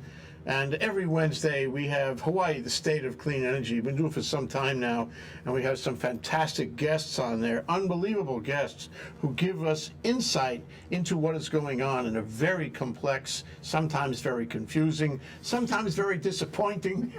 Speaker 1: And every Wednesday we have Hawaii, the State of Clean Energy. We've been doing it for some time now, and we have some fantastic guests on there, unbelievable guests who give us insight into what is going on in a very complex, sometimes very confusing, sometimes very disappointing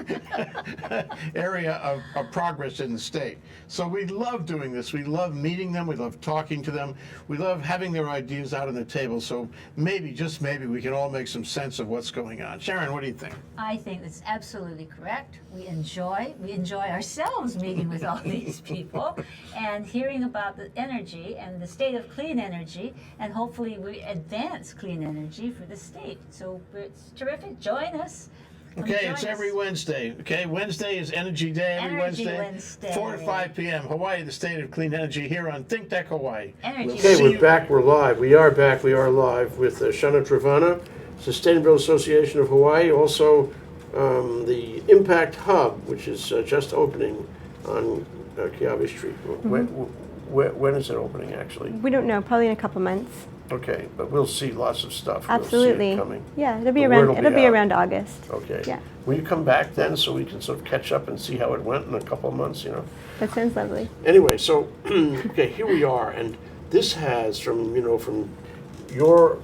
Speaker 1: area of progress in the state. So we love doing this. We love meeting them. We love talking to them. We love having their ideas out on the table. So maybe, just maybe, we can all make some sense of what's going on. Sharon, what do you think?
Speaker 4: I think that's absolutely correct. We enjoy ourselves meeting with all these people and hearing about the energy and the state of clean energy, and hopefully we advance clean energy for the state. So it's terrific. Join us.
Speaker 1: Okay, it's every Wednesday. Okay, Wednesday is Energy Day. Every Wednesday, 4 to 5 p.m. Hawaii, the State of Clean Energy, here on ThinkTech Hawaii. Okay, we're back. We're live. We are back. We are live with Shanah Trevenna, Sustainability Association of Hawaii, also the Impact Hub, which is just opening on Keawe Street. When is it opening, actually?
Speaker 2: We don't know. Probably in a couple months.
Speaker 1: Okay, but we'll see lots of stuff.
Speaker 2: Absolutely.
Speaker 1: We'll see it coming.
Speaker 2: Yeah, it'll be around August.
Speaker 1: Okay.
Speaker 2: Yeah.
Speaker 1: Will you come back then so we can sort of catch up and see how it went in a couple of months?
Speaker 2: That sounds lovely.
Speaker 1: Anyway, so okay, here we are, and this has from your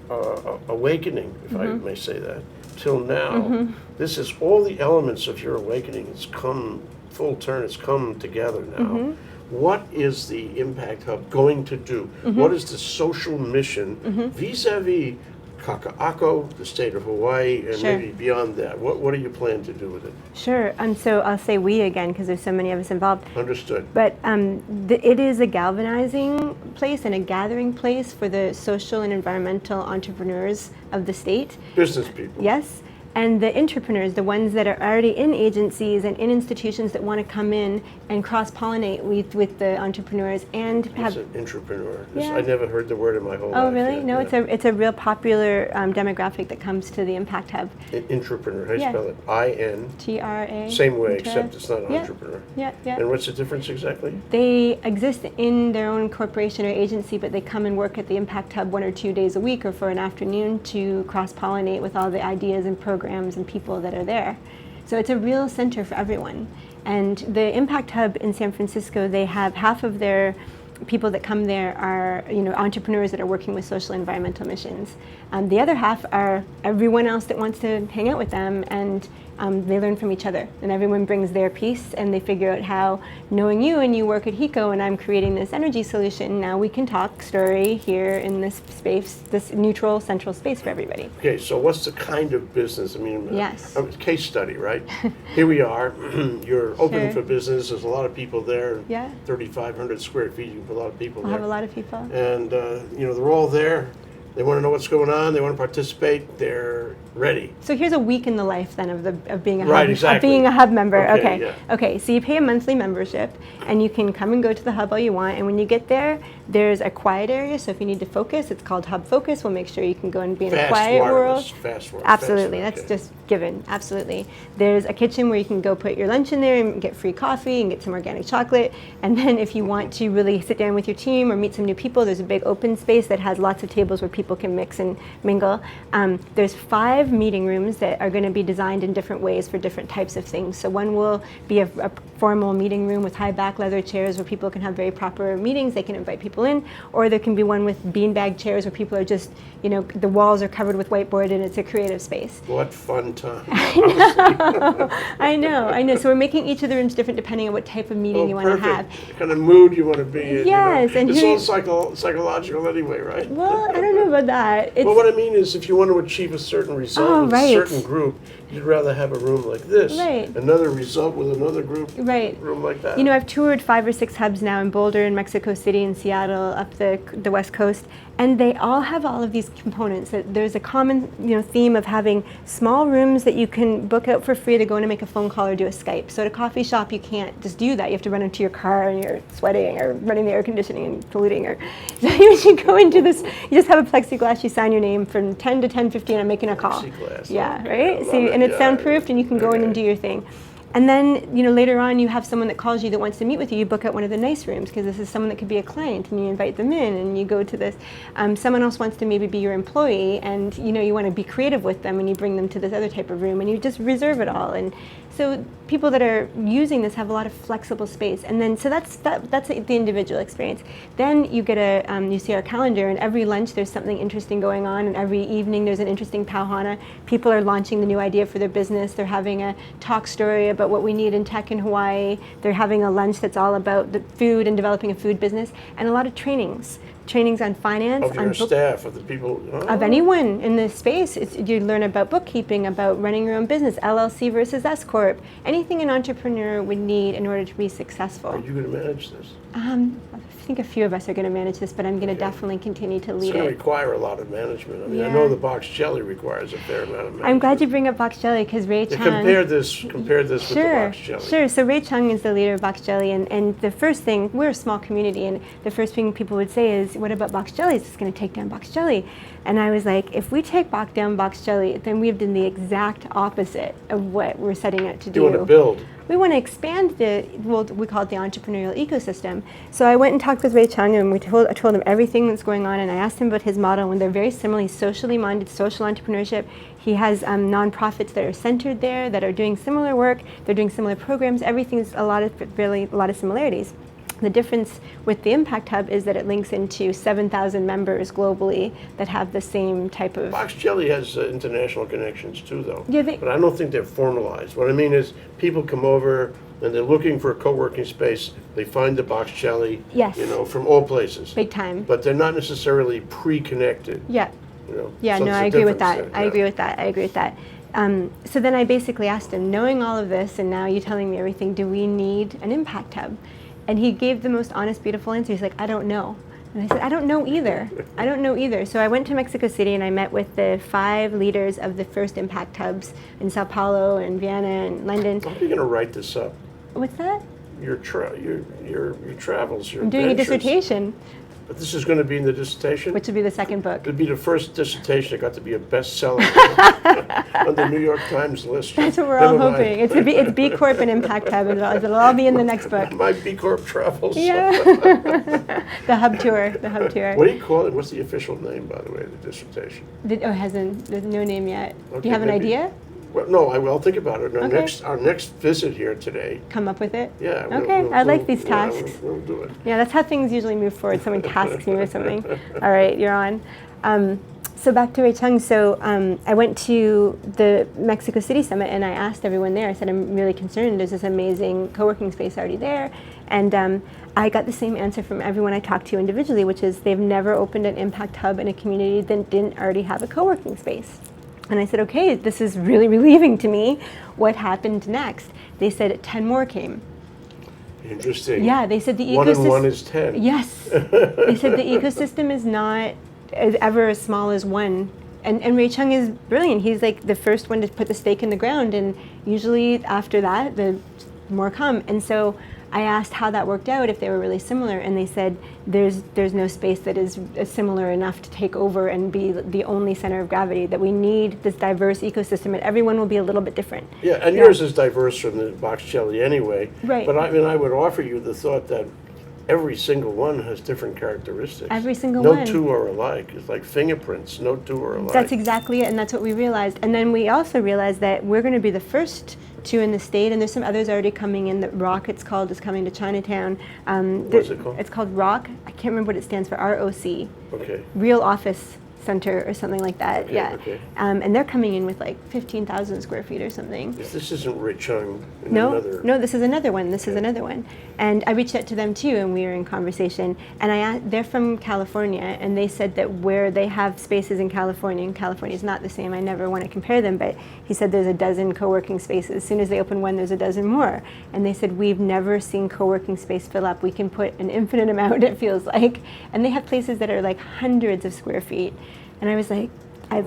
Speaker 1: awakening, if I may say that, till now, this is all the elements of your awakening. It's come full turn. It's come together now. What is the Impact Hub going to do? What is the social mission vis-a-vis Kakaako, the state of Hawaii, and maybe beyond that? What do you plan to do with it?
Speaker 2: Sure. So I'll say we again because there's so many of us involved.
Speaker 1: Understood.
Speaker 2: But it is a galvanizing place and a gathering place for the social and environmental entrepreneurs of the state.
Speaker 1: Business people.
Speaker 2: Yes. And the entrepreneurs, the ones that are already in agencies and in institutions that want to come in and cross-pollinate with the entrepreneurs and have.
Speaker 1: It's an entrepreneur.
Speaker 2: Yeah.
Speaker 1: I never heard the word in my whole life.
Speaker 2: Oh, really?
Speaker 1: Yet.
Speaker 2: No, it's a real popular demographic that comes to the Impact Hub.
Speaker 1: An entrepreneur. How do you spell it? I-N.
Speaker 2: TRA.
Speaker 1: Same way, except it's not an
Speaker 2: Yeah.
Speaker 1: entrepreneur.
Speaker 2: Yeah, yeah.
Speaker 1: And what's the difference exactly?
Speaker 2: They exist in their own corporation or agency, but they come and work at the Impact Hub 1 or 2 days a week or for an afternoon to cross-pollinate with all the ideas and programs and people that are there. So it's a real center for everyone. And the Impact Hub in San Francisco, they have half of their people that come there are entrepreneurs that are working with social and environmental missions. The other half are everyone else that wants to hang out with them, and they learn from each other, and everyone brings their piece, and they figure out how, knowing you and you work at HECO and I'm creating this energy solution, now we can talk story here in this space, this neutral central space for everybody.
Speaker 1: Okay, so what's the kind of business? I mean,
Speaker 2: Yes.
Speaker 1: Case study, right? Here we are. You're open
Speaker 2: Sure.
Speaker 1: for business. There's a lot of people there.
Speaker 2: Yeah.
Speaker 1: 3,500 square feet. You can put a lot of people
Speaker 2: We'll
Speaker 1: there.
Speaker 2: have a lot of people.
Speaker 1: And they're all there. They want to know what's going on. They want to participate. They're ready.
Speaker 2: So here's a week in the life then of being a
Speaker 1: Right,
Speaker 2: hub,
Speaker 1: exactly.
Speaker 2: of being a hub member.
Speaker 1: Okay, yeah.
Speaker 2: Okay. So you pay a monthly membership, and you can come and go to the hub all you want. And when you get there, there's a quiet area. So if you need to focus, it's called Hub Focus. We'll make sure you can go and be in a quiet world.
Speaker 1: Fast wireless.
Speaker 2: Absolutely,
Speaker 1: fast,
Speaker 2: that's just given. Absolutely. There's a kitchen where you can go put your lunch in there and get free coffee and get some organic chocolate. And then if you want to really sit down with your team or meet some new people, there's a big open space that has lots of tables where people can mix and mingle. There's 5 meeting rooms that are going to be designed in different ways for different types of things. So one will be a formal meeting room with high back leather chairs where people can have very proper meetings. They can invite people in. Or there can be one with beanbag chairs where people are just, the walls are covered with whiteboard and it's a creative space.
Speaker 1: What fun time.
Speaker 2: I know. So we're making each of the rooms different depending on what type of meeting you want to have.
Speaker 1: What kind of mood you want to be in.
Speaker 2: Yes, and
Speaker 1: it's all psychological anyway, right?
Speaker 2: Well, I don't know about that.
Speaker 1: Well, what I mean is if you want to achieve a certain result with
Speaker 2: right.
Speaker 1: a certain group, you'd rather have a room like this.
Speaker 2: Right.
Speaker 1: Another result with another group.
Speaker 2: Right.
Speaker 1: Room like that.
Speaker 2: I've toured 5 or 6 hubs now in Boulder, in Mexico City, in Seattle, up the West Coast, and they all have all of these components. That there's a common theme of having small rooms that you can book out for free to go in and make a phone call or do a Skype. So at a coffee shop, you can't just do that. You have to run into your car and you're sweating or running the air conditioning and polluting. So you go into this, you just have a plexiglass, you sign your name from 10 to 10:15. I'm making a call.
Speaker 1: Plexiglass.
Speaker 2: Yeah,
Speaker 1: Okay,
Speaker 2: right. So and it's soundproofed, and you can go in and do your thing. And then, later on you have someone that calls you that wants to meet with you. You book out one of the nice rooms because this is someone that could be a client, and you invite them in and you go to this. Someone else wants to maybe be your employee, and you want to be creative with them, and you bring them to this other type of room, and you just reserve it all. And so people that are using this have a lot of flexible space. And then, so that's the individual experience. Then you get you see our calendar, and every lunch there's something interesting going on, and every evening there's an interesting pauhana. People are launching the new idea for their business. They're having a talk story about what we need in tech in Hawaii. They're having a lunch that's all about the food and developing a food business, and a lot of trainings on finance,
Speaker 1: of your staff, of the people,
Speaker 2: of anyone in this space. You learn about bookkeeping, about running your own business, LLC versus S Corp, anything an entrepreneur would need in order to be successful.
Speaker 1: Are you going to manage this?
Speaker 2: I think a few of us are going to manage this, but I'm going to definitely continue to lead
Speaker 1: It's going to
Speaker 2: it.
Speaker 1: require a lot of management. I mean, I
Speaker 2: Yeah.
Speaker 1: know the box jelly requires a fair amount of management.
Speaker 2: I'm glad you bring up box jelly because Ray Chung.
Speaker 1: Compare this with the box jelly.
Speaker 2: Sure. So Ray Chung is the leader of box jelly, and the first thing, we're a small community, and the first thing people would say is, what about box jelly? It's going to take down box jelly. And I was like, if we take down box jelly, then we've done the exact opposite of what we're setting out to do.
Speaker 1: You want to build.
Speaker 2: We want to expand we call it the entrepreneurial ecosystem. So I went and talked with Ray Chung, and I told him everything that's going on, and I asked him about his model, and they're very similarly socially minded, social entrepreneurship. He has nonprofits that are centered there, that are doing similar work. They're doing similar programs. Everything's a lot of similarities. The difference with the Impact Hub is that it links into 7,000 members globally that have the same type of...
Speaker 1: Box Jelly has international connections too, though.
Speaker 2: Yeah,
Speaker 1: but I don't think they're formalized. What I mean is people come over and they're looking for a co-working space. They find the Box Jelly,
Speaker 2: Yes.
Speaker 1: From all places.
Speaker 2: Big time.
Speaker 1: But they're not necessarily pre-connected.
Speaker 2: Yeah. Yeah,
Speaker 1: So
Speaker 2: no,
Speaker 1: there's a
Speaker 2: I agree with
Speaker 1: difference
Speaker 2: that.
Speaker 1: there,
Speaker 2: I agree with that. I agree with that. So then I basically asked him, knowing all of this and now you telling me everything, do we need an Impact Hub? And he gave the most honest, beautiful answer. He's like, I don't know. And I said, I don't know either. I don't know either. So I went to Mexico City and I met with the 5 leaders of the first Impact Hubs in Sao Paulo and Vienna and London.
Speaker 1: How are you going to write this up?
Speaker 2: What's that?
Speaker 1: Your travels, your
Speaker 2: I'm doing a
Speaker 1: adventures.
Speaker 2: dissertation,
Speaker 1: But this is going to be in the dissertation?
Speaker 2: which would be the second book.
Speaker 1: It'd be the first dissertation that got to be a bestseller on the New York Times list.
Speaker 2: That's what we're all
Speaker 1: Never mind.
Speaker 2: hoping. It's B Corp and Impact Hub. It'll all be in the next book.
Speaker 1: My B Corp travels.
Speaker 2: Yeah. The hub tour. The hub tour.
Speaker 1: What do you call it? What's the official name, by the way, of the dissertation?
Speaker 2: There's no name yet. Do
Speaker 1: Okay,
Speaker 2: you have an
Speaker 1: maybe.
Speaker 2: idea?
Speaker 1: Well, no, I will think about it.
Speaker 2: Okay.
Speaker 1: Our next visit here today.
Speaker 2: Come up with it?
Speaker 1: Yeah.
Speaker 2: Okay, I like these
Speaker 1: yeah,
Speaker 2: tasks.
Speaker 1: We'll do it.
Speaker 2: Yeah, that's how things usually move forward. Someone tasks me with something. All right, you're on. So back to Ray Chung. So I went to the Mexico City Summit and I asked everyone there, I said, I'm really concerned. There's this amazing co-working space already there. And I got the same answer from everyone I talked to individually, which is they've never opened an Impact Hub in a community that didn't already have a co-working space. And I said, okay, this is really relieving to me. What happened next? They said 10 more came.
Speaker 1: Interesting.
Speaker 2: Yeah, they said the ecosystem.
Speaker 1: 1 and 1 is 10.
Speaker 2: Yes. They said the ecosystem is not ever as small as 1. And Ray Chung is brilliant. He's like the first one to put the stake in the ground. And usually after that, the more come. And so I asked how that worked out, if they were really similar, and they said there's no space that is similar enough to take over and be the only center of gravity, that we need this diverse ecosystem, and everyone will be a little bit different.
Speaker 1: Yeah, and yours is diverse from the Box Jelly anyway.
Speaker 2: Right.
Speaker 1: But I would offer you the thought that every single one has different characteristics.
Speaker 2: Every single
Speaker 1: no
Speaker 2: one.
Speaker 1: No two are alike. It's like fingerprints. No two are alike.
Speaker 2: That's exactly it, and that's what we realized. And then we also realized that we're going to be the first 2 in the state, and there's some others already coming in. The ROC, it's called, is coming to Chinatown.
Speaker 1: What's it called?
Speaker 2: It's called ROC. I can't remember what it stands for. ROC.
Speaker 1: Okay.
Speaker 2: Real Office Center or something like that.
Speaker 1: Okay,
Speaker 2: yeah.
Speaker 1: okay.
Speaker 2: And they're coming in with like 15,000 square feet or something.
Speaker 1: This isn't Ray Chung.
Speaker 2: No, this is another one. This is another one. And I reached out to them too, and we were in conversation. And they're from California, and they said that where they have spaces in California, and California is not the same. I never want to compare them, but he said there's a dozen co-working spaces. As soon as they open one, there's a dozen more. And they said we've never seen co-working space fill up. We can put an infinite amount, it feels like. And they have places that are like hundreds of square feet. And I was like, I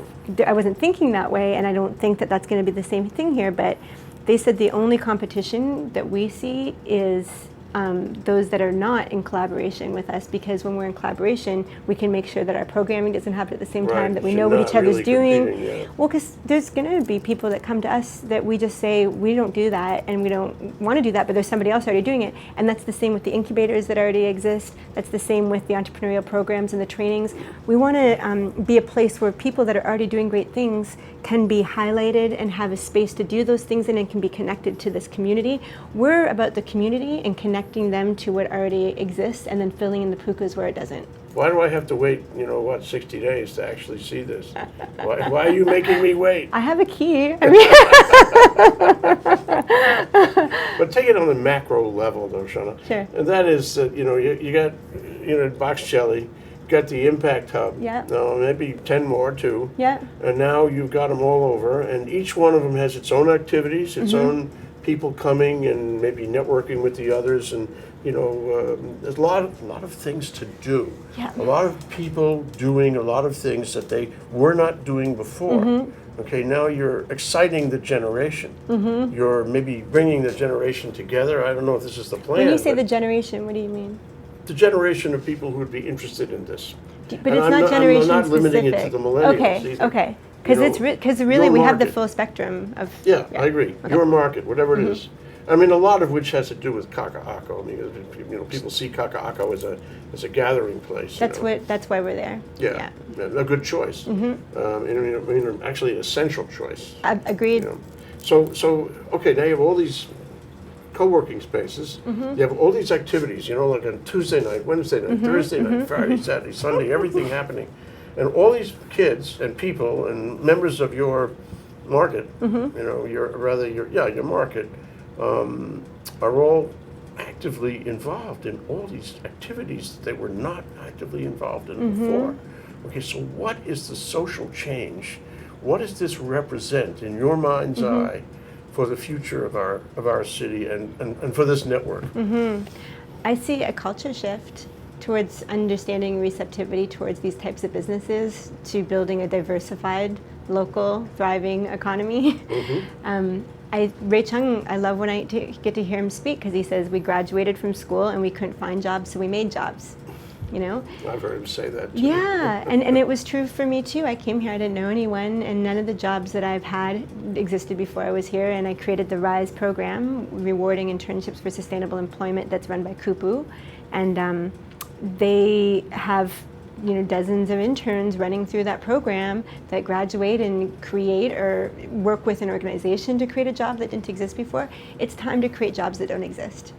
Speaker 2: wasn't thinking that way, and I don't think that that's going to be the same thing here, but they said the only competition that we see is those that are not in collaboration with us, because when we're in collaboration, we can make sure that our programming doesn't happen at the same time, that we know what each other's doing.
Speaker 1: Yeah.
Speaker 2: Well, because there's going to be people that come to us that we just say, we don't do that, and we don't want to do that, but there's somebody else already doing it. And that's the same with the incubators that already exist. That's the same with the entrepreneurial programs and the trainings. We want to be a place where people that are already doing great things can be highlighted and have a space to do those things in and can be connected to this community. We're about the community and connecting them to what already exists and then filling in the pukas where it doesn't.
Speaker 1: Why do I have to wait, 60 days to actually see this? Why are you making me wait?
Speaker 2: I have a key.
Speaker 1: But take it on the macro level, though, Shanna.
Speaker 2: Sure.
Speaker 1: And that is that, you got, Box Jelly, got the Impact Hub.
Speaker 2: Yeah.
Speaker 1: No, maybe 10 more, too.
Speaker 2: Yeah.
Speaker 1: And now you've got them all over, and each one of them has its own activities, its own people coming and maybe networking with the others, and there's a lot of things to do.
Speaker 2: Yeah.
Speaker 1: A lot of people doing a lot of things that they were not doing before. Okay, now you're exciting the generation. You're maybe bringing the generation together. I don't know if this is the plan.
Speaker 2: When you say the generation, what do you mean?
Speaker 1: The generation of people who would be interested in this.
Speaker 2: But
Speaker 1: And
Speaker 2: it's
Speaker 1: I'm
Speaker 2: not generation
Speaker 1: I'm not limiting
Speaker 2: specific.
Speaker 1: it to the millennials
Speaker 2: Okay,
Speaker 1: either.
Speaker 2: okay. Because really
Speaker 1: your
Speaker 2: we have the
Speaker 1: market.
Speaker 2: full spectrum of.
Speaker 1: Yeah, I agree.
Speaker 2: Okay.
Speaker 1: Your market, whatever it is. I mean, a lot of which has to do with Kakaako. I mean, people see Kakaako as a gathering place.
Speaker 2: That's why we're there.
Speaker 1: Yeah, a good choice. Actually, an essential choice.
Speaker 2: Agreed.
Speaker 1: So okay, now you have all these co-working spaces. You have all these activities, you know, like on Tuesday night, Wednesday night, Thursday night, Friday, Saturday, Sunday, everything happening. And all these kids and people and members of your market, you know, your market, are all actively involved in all these activities that they were not actively involved in before. Okay, so what is the social change? What does this represent in your mind's eye for the future of our city and for this network?
Speaker 2: I see a culture shift towards understanding receptivity towards these types of businesses, to building a diversified, local, thriving economy. Ray Chung, I love when I get to hear him speak, because he says we graduated from school and we couldn't find jobs, so we made jobs. You know?
Speaker 1: I've heard him say that too.
Speaker 2: Yeah, and it was true for me too. I came here, I didn't know anyone, and none of the jobs that I've had existed before I was here, and I created the RISE program, rewarding internships for sustainable employment, that's run by Kupu, and they have, you know, dozens of interns running through that program that graduate and create or work with an organization to create a job that didn't exist before. It's time to create jobs that don't exist.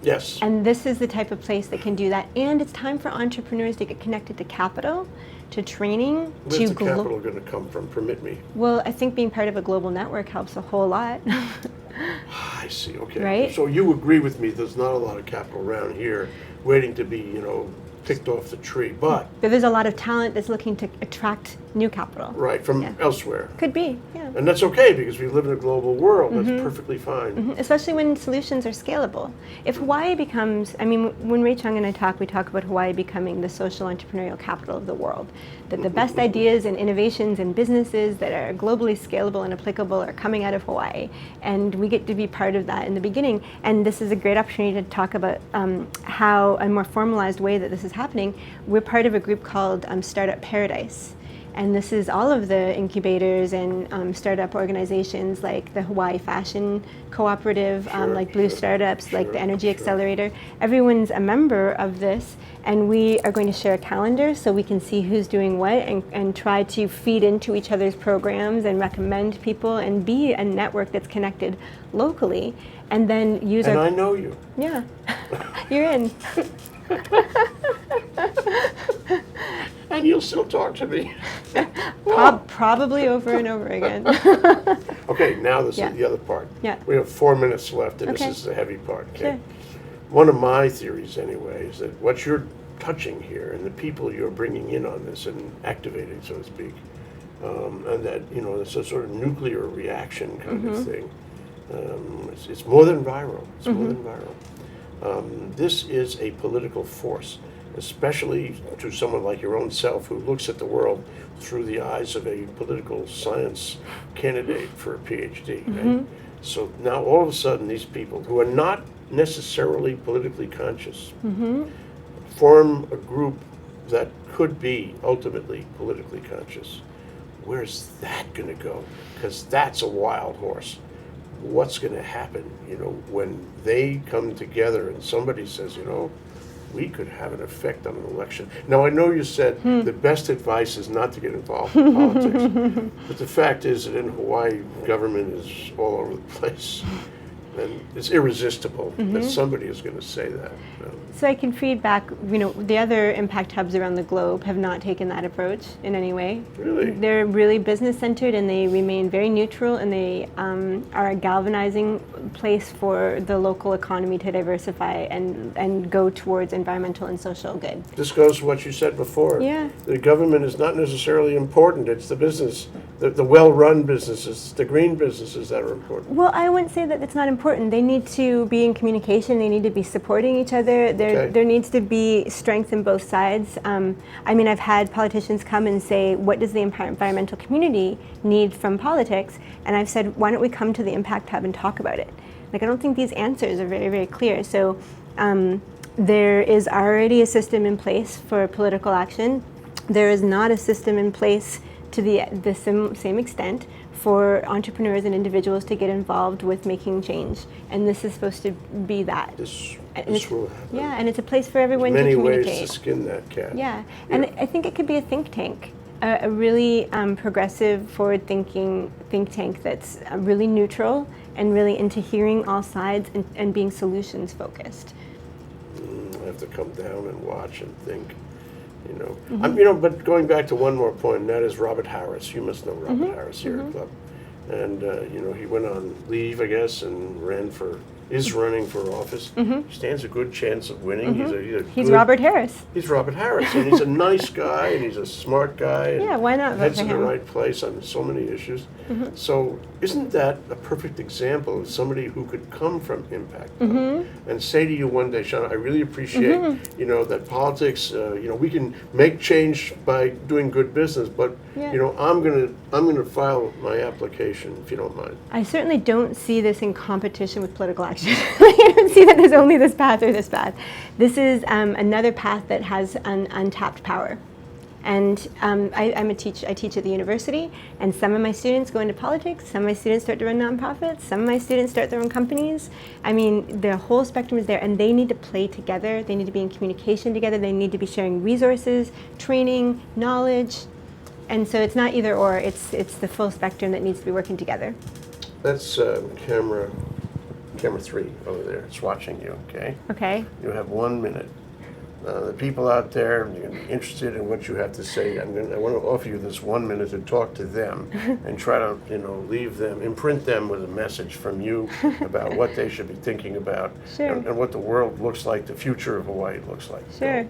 Speaker 1: Yes.
Speaker 2: And this is the type of place that can do that. And it's time for entrepreneurs to get connected to capital, to training,
Speaker 1: Where's the capital going to come from? Permit me.
Speaker 2: Well, I think being part of a global network helps a whole lot.
Speaker 1: I see, okay.
Speaker 2: Right?
Speaker 1: So you agree with me, there's not a lot of capital around here waiting to be, you know, picked off the tree, but
Speaker 2: there's a lot of talent that's looking to attract new capital.
Speaker 1: right, from elsewhere.
Speaker 2: Could be, yeah.
Speaker 1: And that's okay, because we live in a global world. That's perfectly fine.
Speaker 2: Especially when solutions are scalable. If Hawaii becomes, I mean, when Ray Chung and I talk, we talk about Hawaii becoming the social entrepreneurial capital of the world. That the best ideas and innovations and businesses that are globally scalable and applicable are coming out of Hawaii. And we get to be part of that in the beginning. And this is a great opportunity to talk about how, a more formalized way that this is happening. We're part of a group called Startup Paradise. And this is all of the incubators and startup organizations, like the Hawaii Fashion Cooperative, like Blue Startups, like the Energy Accelerator. Everyone's a member of this, and we are going to share a calendar so we can see who's doing what, and try to feed into each other's programs and recommend people and be a network that's connected locally, and then use
Speaker 1: And
Speaker 2: our...
Speaker 1: I know you.
Speaker 2: Yeah, you're in.
Speaker 1: And you'll still talk to me.
Speaker 2: Probably over and over again.
Speaker 1: Okay, now this is the other part.
Speaker 2: Yeah.
Speaker 1: We have 4 minutes left, and
Speaker 2: Okay.
Speaker 1: this is the heavy part. Okay?
Speaker 2: Sure.
Speaker 1: One of my theories, anyway, is that what you're touching here and the people you're bringing in on this and activating, so to speak, and that, you know, it's a sort of nuclear reaction kind of thing. It's more than viral. It's more than viral. This is a political force, especially to someone like your own self who looks at the world through the eyes of a political science candidate for a PhD. Right? So now all of a sudden these people who are not necessarily politically conscious form a group that could be ultimately politically conscious. Where's that going to go? Because that's a wild horse. What's going to happen, you know, when they come together and somebody says, you know, we could have an effect on an election. Now, I know you said the best advice is not to get involved in politics, but the fact is that in Hawaii, government is all over the place. And it's irresistible that somebody is going to say that.
Speaker 2: So I can feed back, you know, the other impact hubs around the globe have not taken that approach in any way.
Speaker 1: Really?
Speaker 2: They're really business centered, and they remain very neutral, and they are a galvanizing place for the local economy to diversify and go towards environmental and social good.
Speaker 1: This goes to what you said before.
Speaker 2: Yeah.
Speaker 1: The government is not necessarily important. It's the business, the well-run businesses, the green businesses that are important.
Speaker 2: Well, I wouldn't say that it's not important. They need to be in communication. They need to be supporting each other. There needs to be strength in both sides. I mean, I've had politicians come and say, what does the environmental community need from politics? And I've said, why don't we come to the Impact Hub and talk about it? Like, I don't think these answers are very, very clear. So there is already a system in place for political action. There is not a system in place to the same extent for entrepreneurs and individuals to get involved with making change. And this is supposed to be that.
Speaker 1: This
Speaker 2: will
Speaker 1: happen.
Speaker 2: Yeah, and it's a place for everyone
Speaker 1: Many
Speaker 2: to
Speaker 1: ways
Speaker 2: communicate.
Speaker 1: to skin that cat.
Speaker 2: Yeah, and I think it could be a think tank. a really progressive, forward-thinking think tank that's really neutral and really into hearing all sides and being solutions-focused.
Speaker 1: I have to come down and watch and think, you know. But going back to one more point, and that is Robert Harris. You must know Robert Harris here at Club. And, he went on leave, I guess, and is running for office. He stands a good chance of winning.
Speaker 2: He's Robert Harris.
Speaker 1: He's Robert Harris, and he's a nice guy, and he's a smart guy. And
Speaker 2: yeah, why not vote
Speaker 1: heads
Speaker 2: for
Speaker 1: in the
Speaker 2: him?
Speaker 1: right place on so many issues. So isn't that a perfect example of somebody who could come from Impact Hub and say to you one day, Shanna, I really appreciate, that politics, we can make change by doing good business, but, I'm gonna file my application, if you don't mind.
Speaker 2: I certainly don't see this in competition with political action. I don't see that there's only this path or this path. This is another path that has untapped power. And I teach at the university, and some of my students go into politics, some of my students start to run nonprofits, some of my students start their own companies. I mean, the whole spectrum is there, and they need to play together, they need to be in communication together, they need to be sharing resources, training, knowledge. And so it's not either or, it's the full spectrum that needs to be working together.
Speaker 1: That's camera 3 over there. It's watching you, okay?
Speaker 2: Okay.
Speaker 1: You have 1 minute. The people out there, you're going to be interested in what you have to say. I want to offer you this 1 minute to talk to them and try to, imprint them with a message from you about what they should be thinking about and what the world looks like, the future of Hawaii looks like.
Speaker 2: Sure.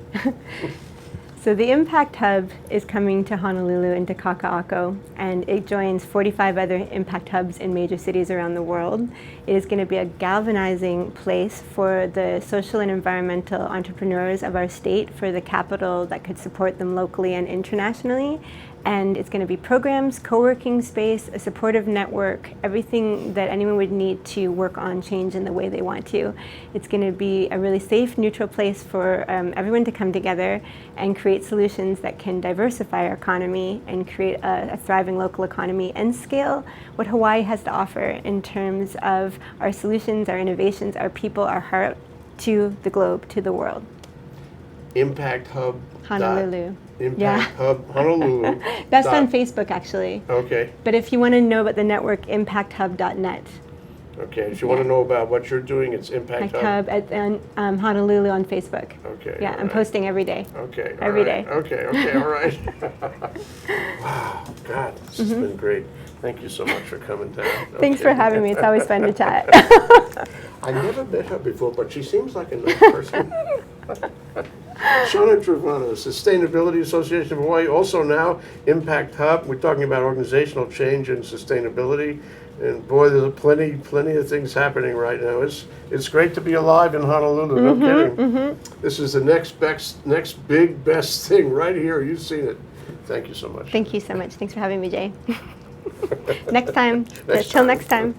Speaker 2: So the Impact Hub is coming to Honolulu and to Kakaako, and it joins 45 other Impact Hubs in major cities around the world. It is going to be a galvanizing place for the social and environmental entrepreneurs of our state, for the capital that could support them locally and internationally. And it's going to be programs, co-working space, a supportive network, everything that anyone would need to work on change in the way they want to. It's going to be a really safe, neutral place for everyone to come together and create solutions that can diversify our economy and create a thriving local economy and scale what Hawaii has to offer in terms of our solutions, our innovations, our people, our heart to the globe, to the world.
Speaker 1: Impact Hub.
Speaker 2: Honolulu.
Speaker 1: Impact Hub Honolulu.
Speaker 2: That's on Facebook, actually.
Speaker 1: Okay.
Speaker 2: But if you want to know about the network, impacthub.net.
Speaker 1: Okay. If you want to know about what you're doing, it's Impact Hub.
Speaker 2: At Honolulu on Facebook.
Speaker 1: Okay.
Speaker 2: Yeah, I'm posting every day.
Speaker 1: Okay.
Speaker 2: Every day.
Speaker 1: Okay. All right. Wow. God, this has been great. Thank you so much for coming down.
Speaker 2: Thanks for having me. It's always fun to chat.
Speaker 1: I never met her before, but she seems like a nice person. Shanah Trevenna, Sustainability Association of Hawaii, also now Impact Hub. We're talking about organizational change and sustainability. And boy, there's plenty of things happening right now. It's great to be alive in Honolulu, no kidding. This is the next big best thing right here. You've seen it. Thank you so much.
Speaker 2: Thank you so much. Thanks for having me, Jay. Next time. Till next time.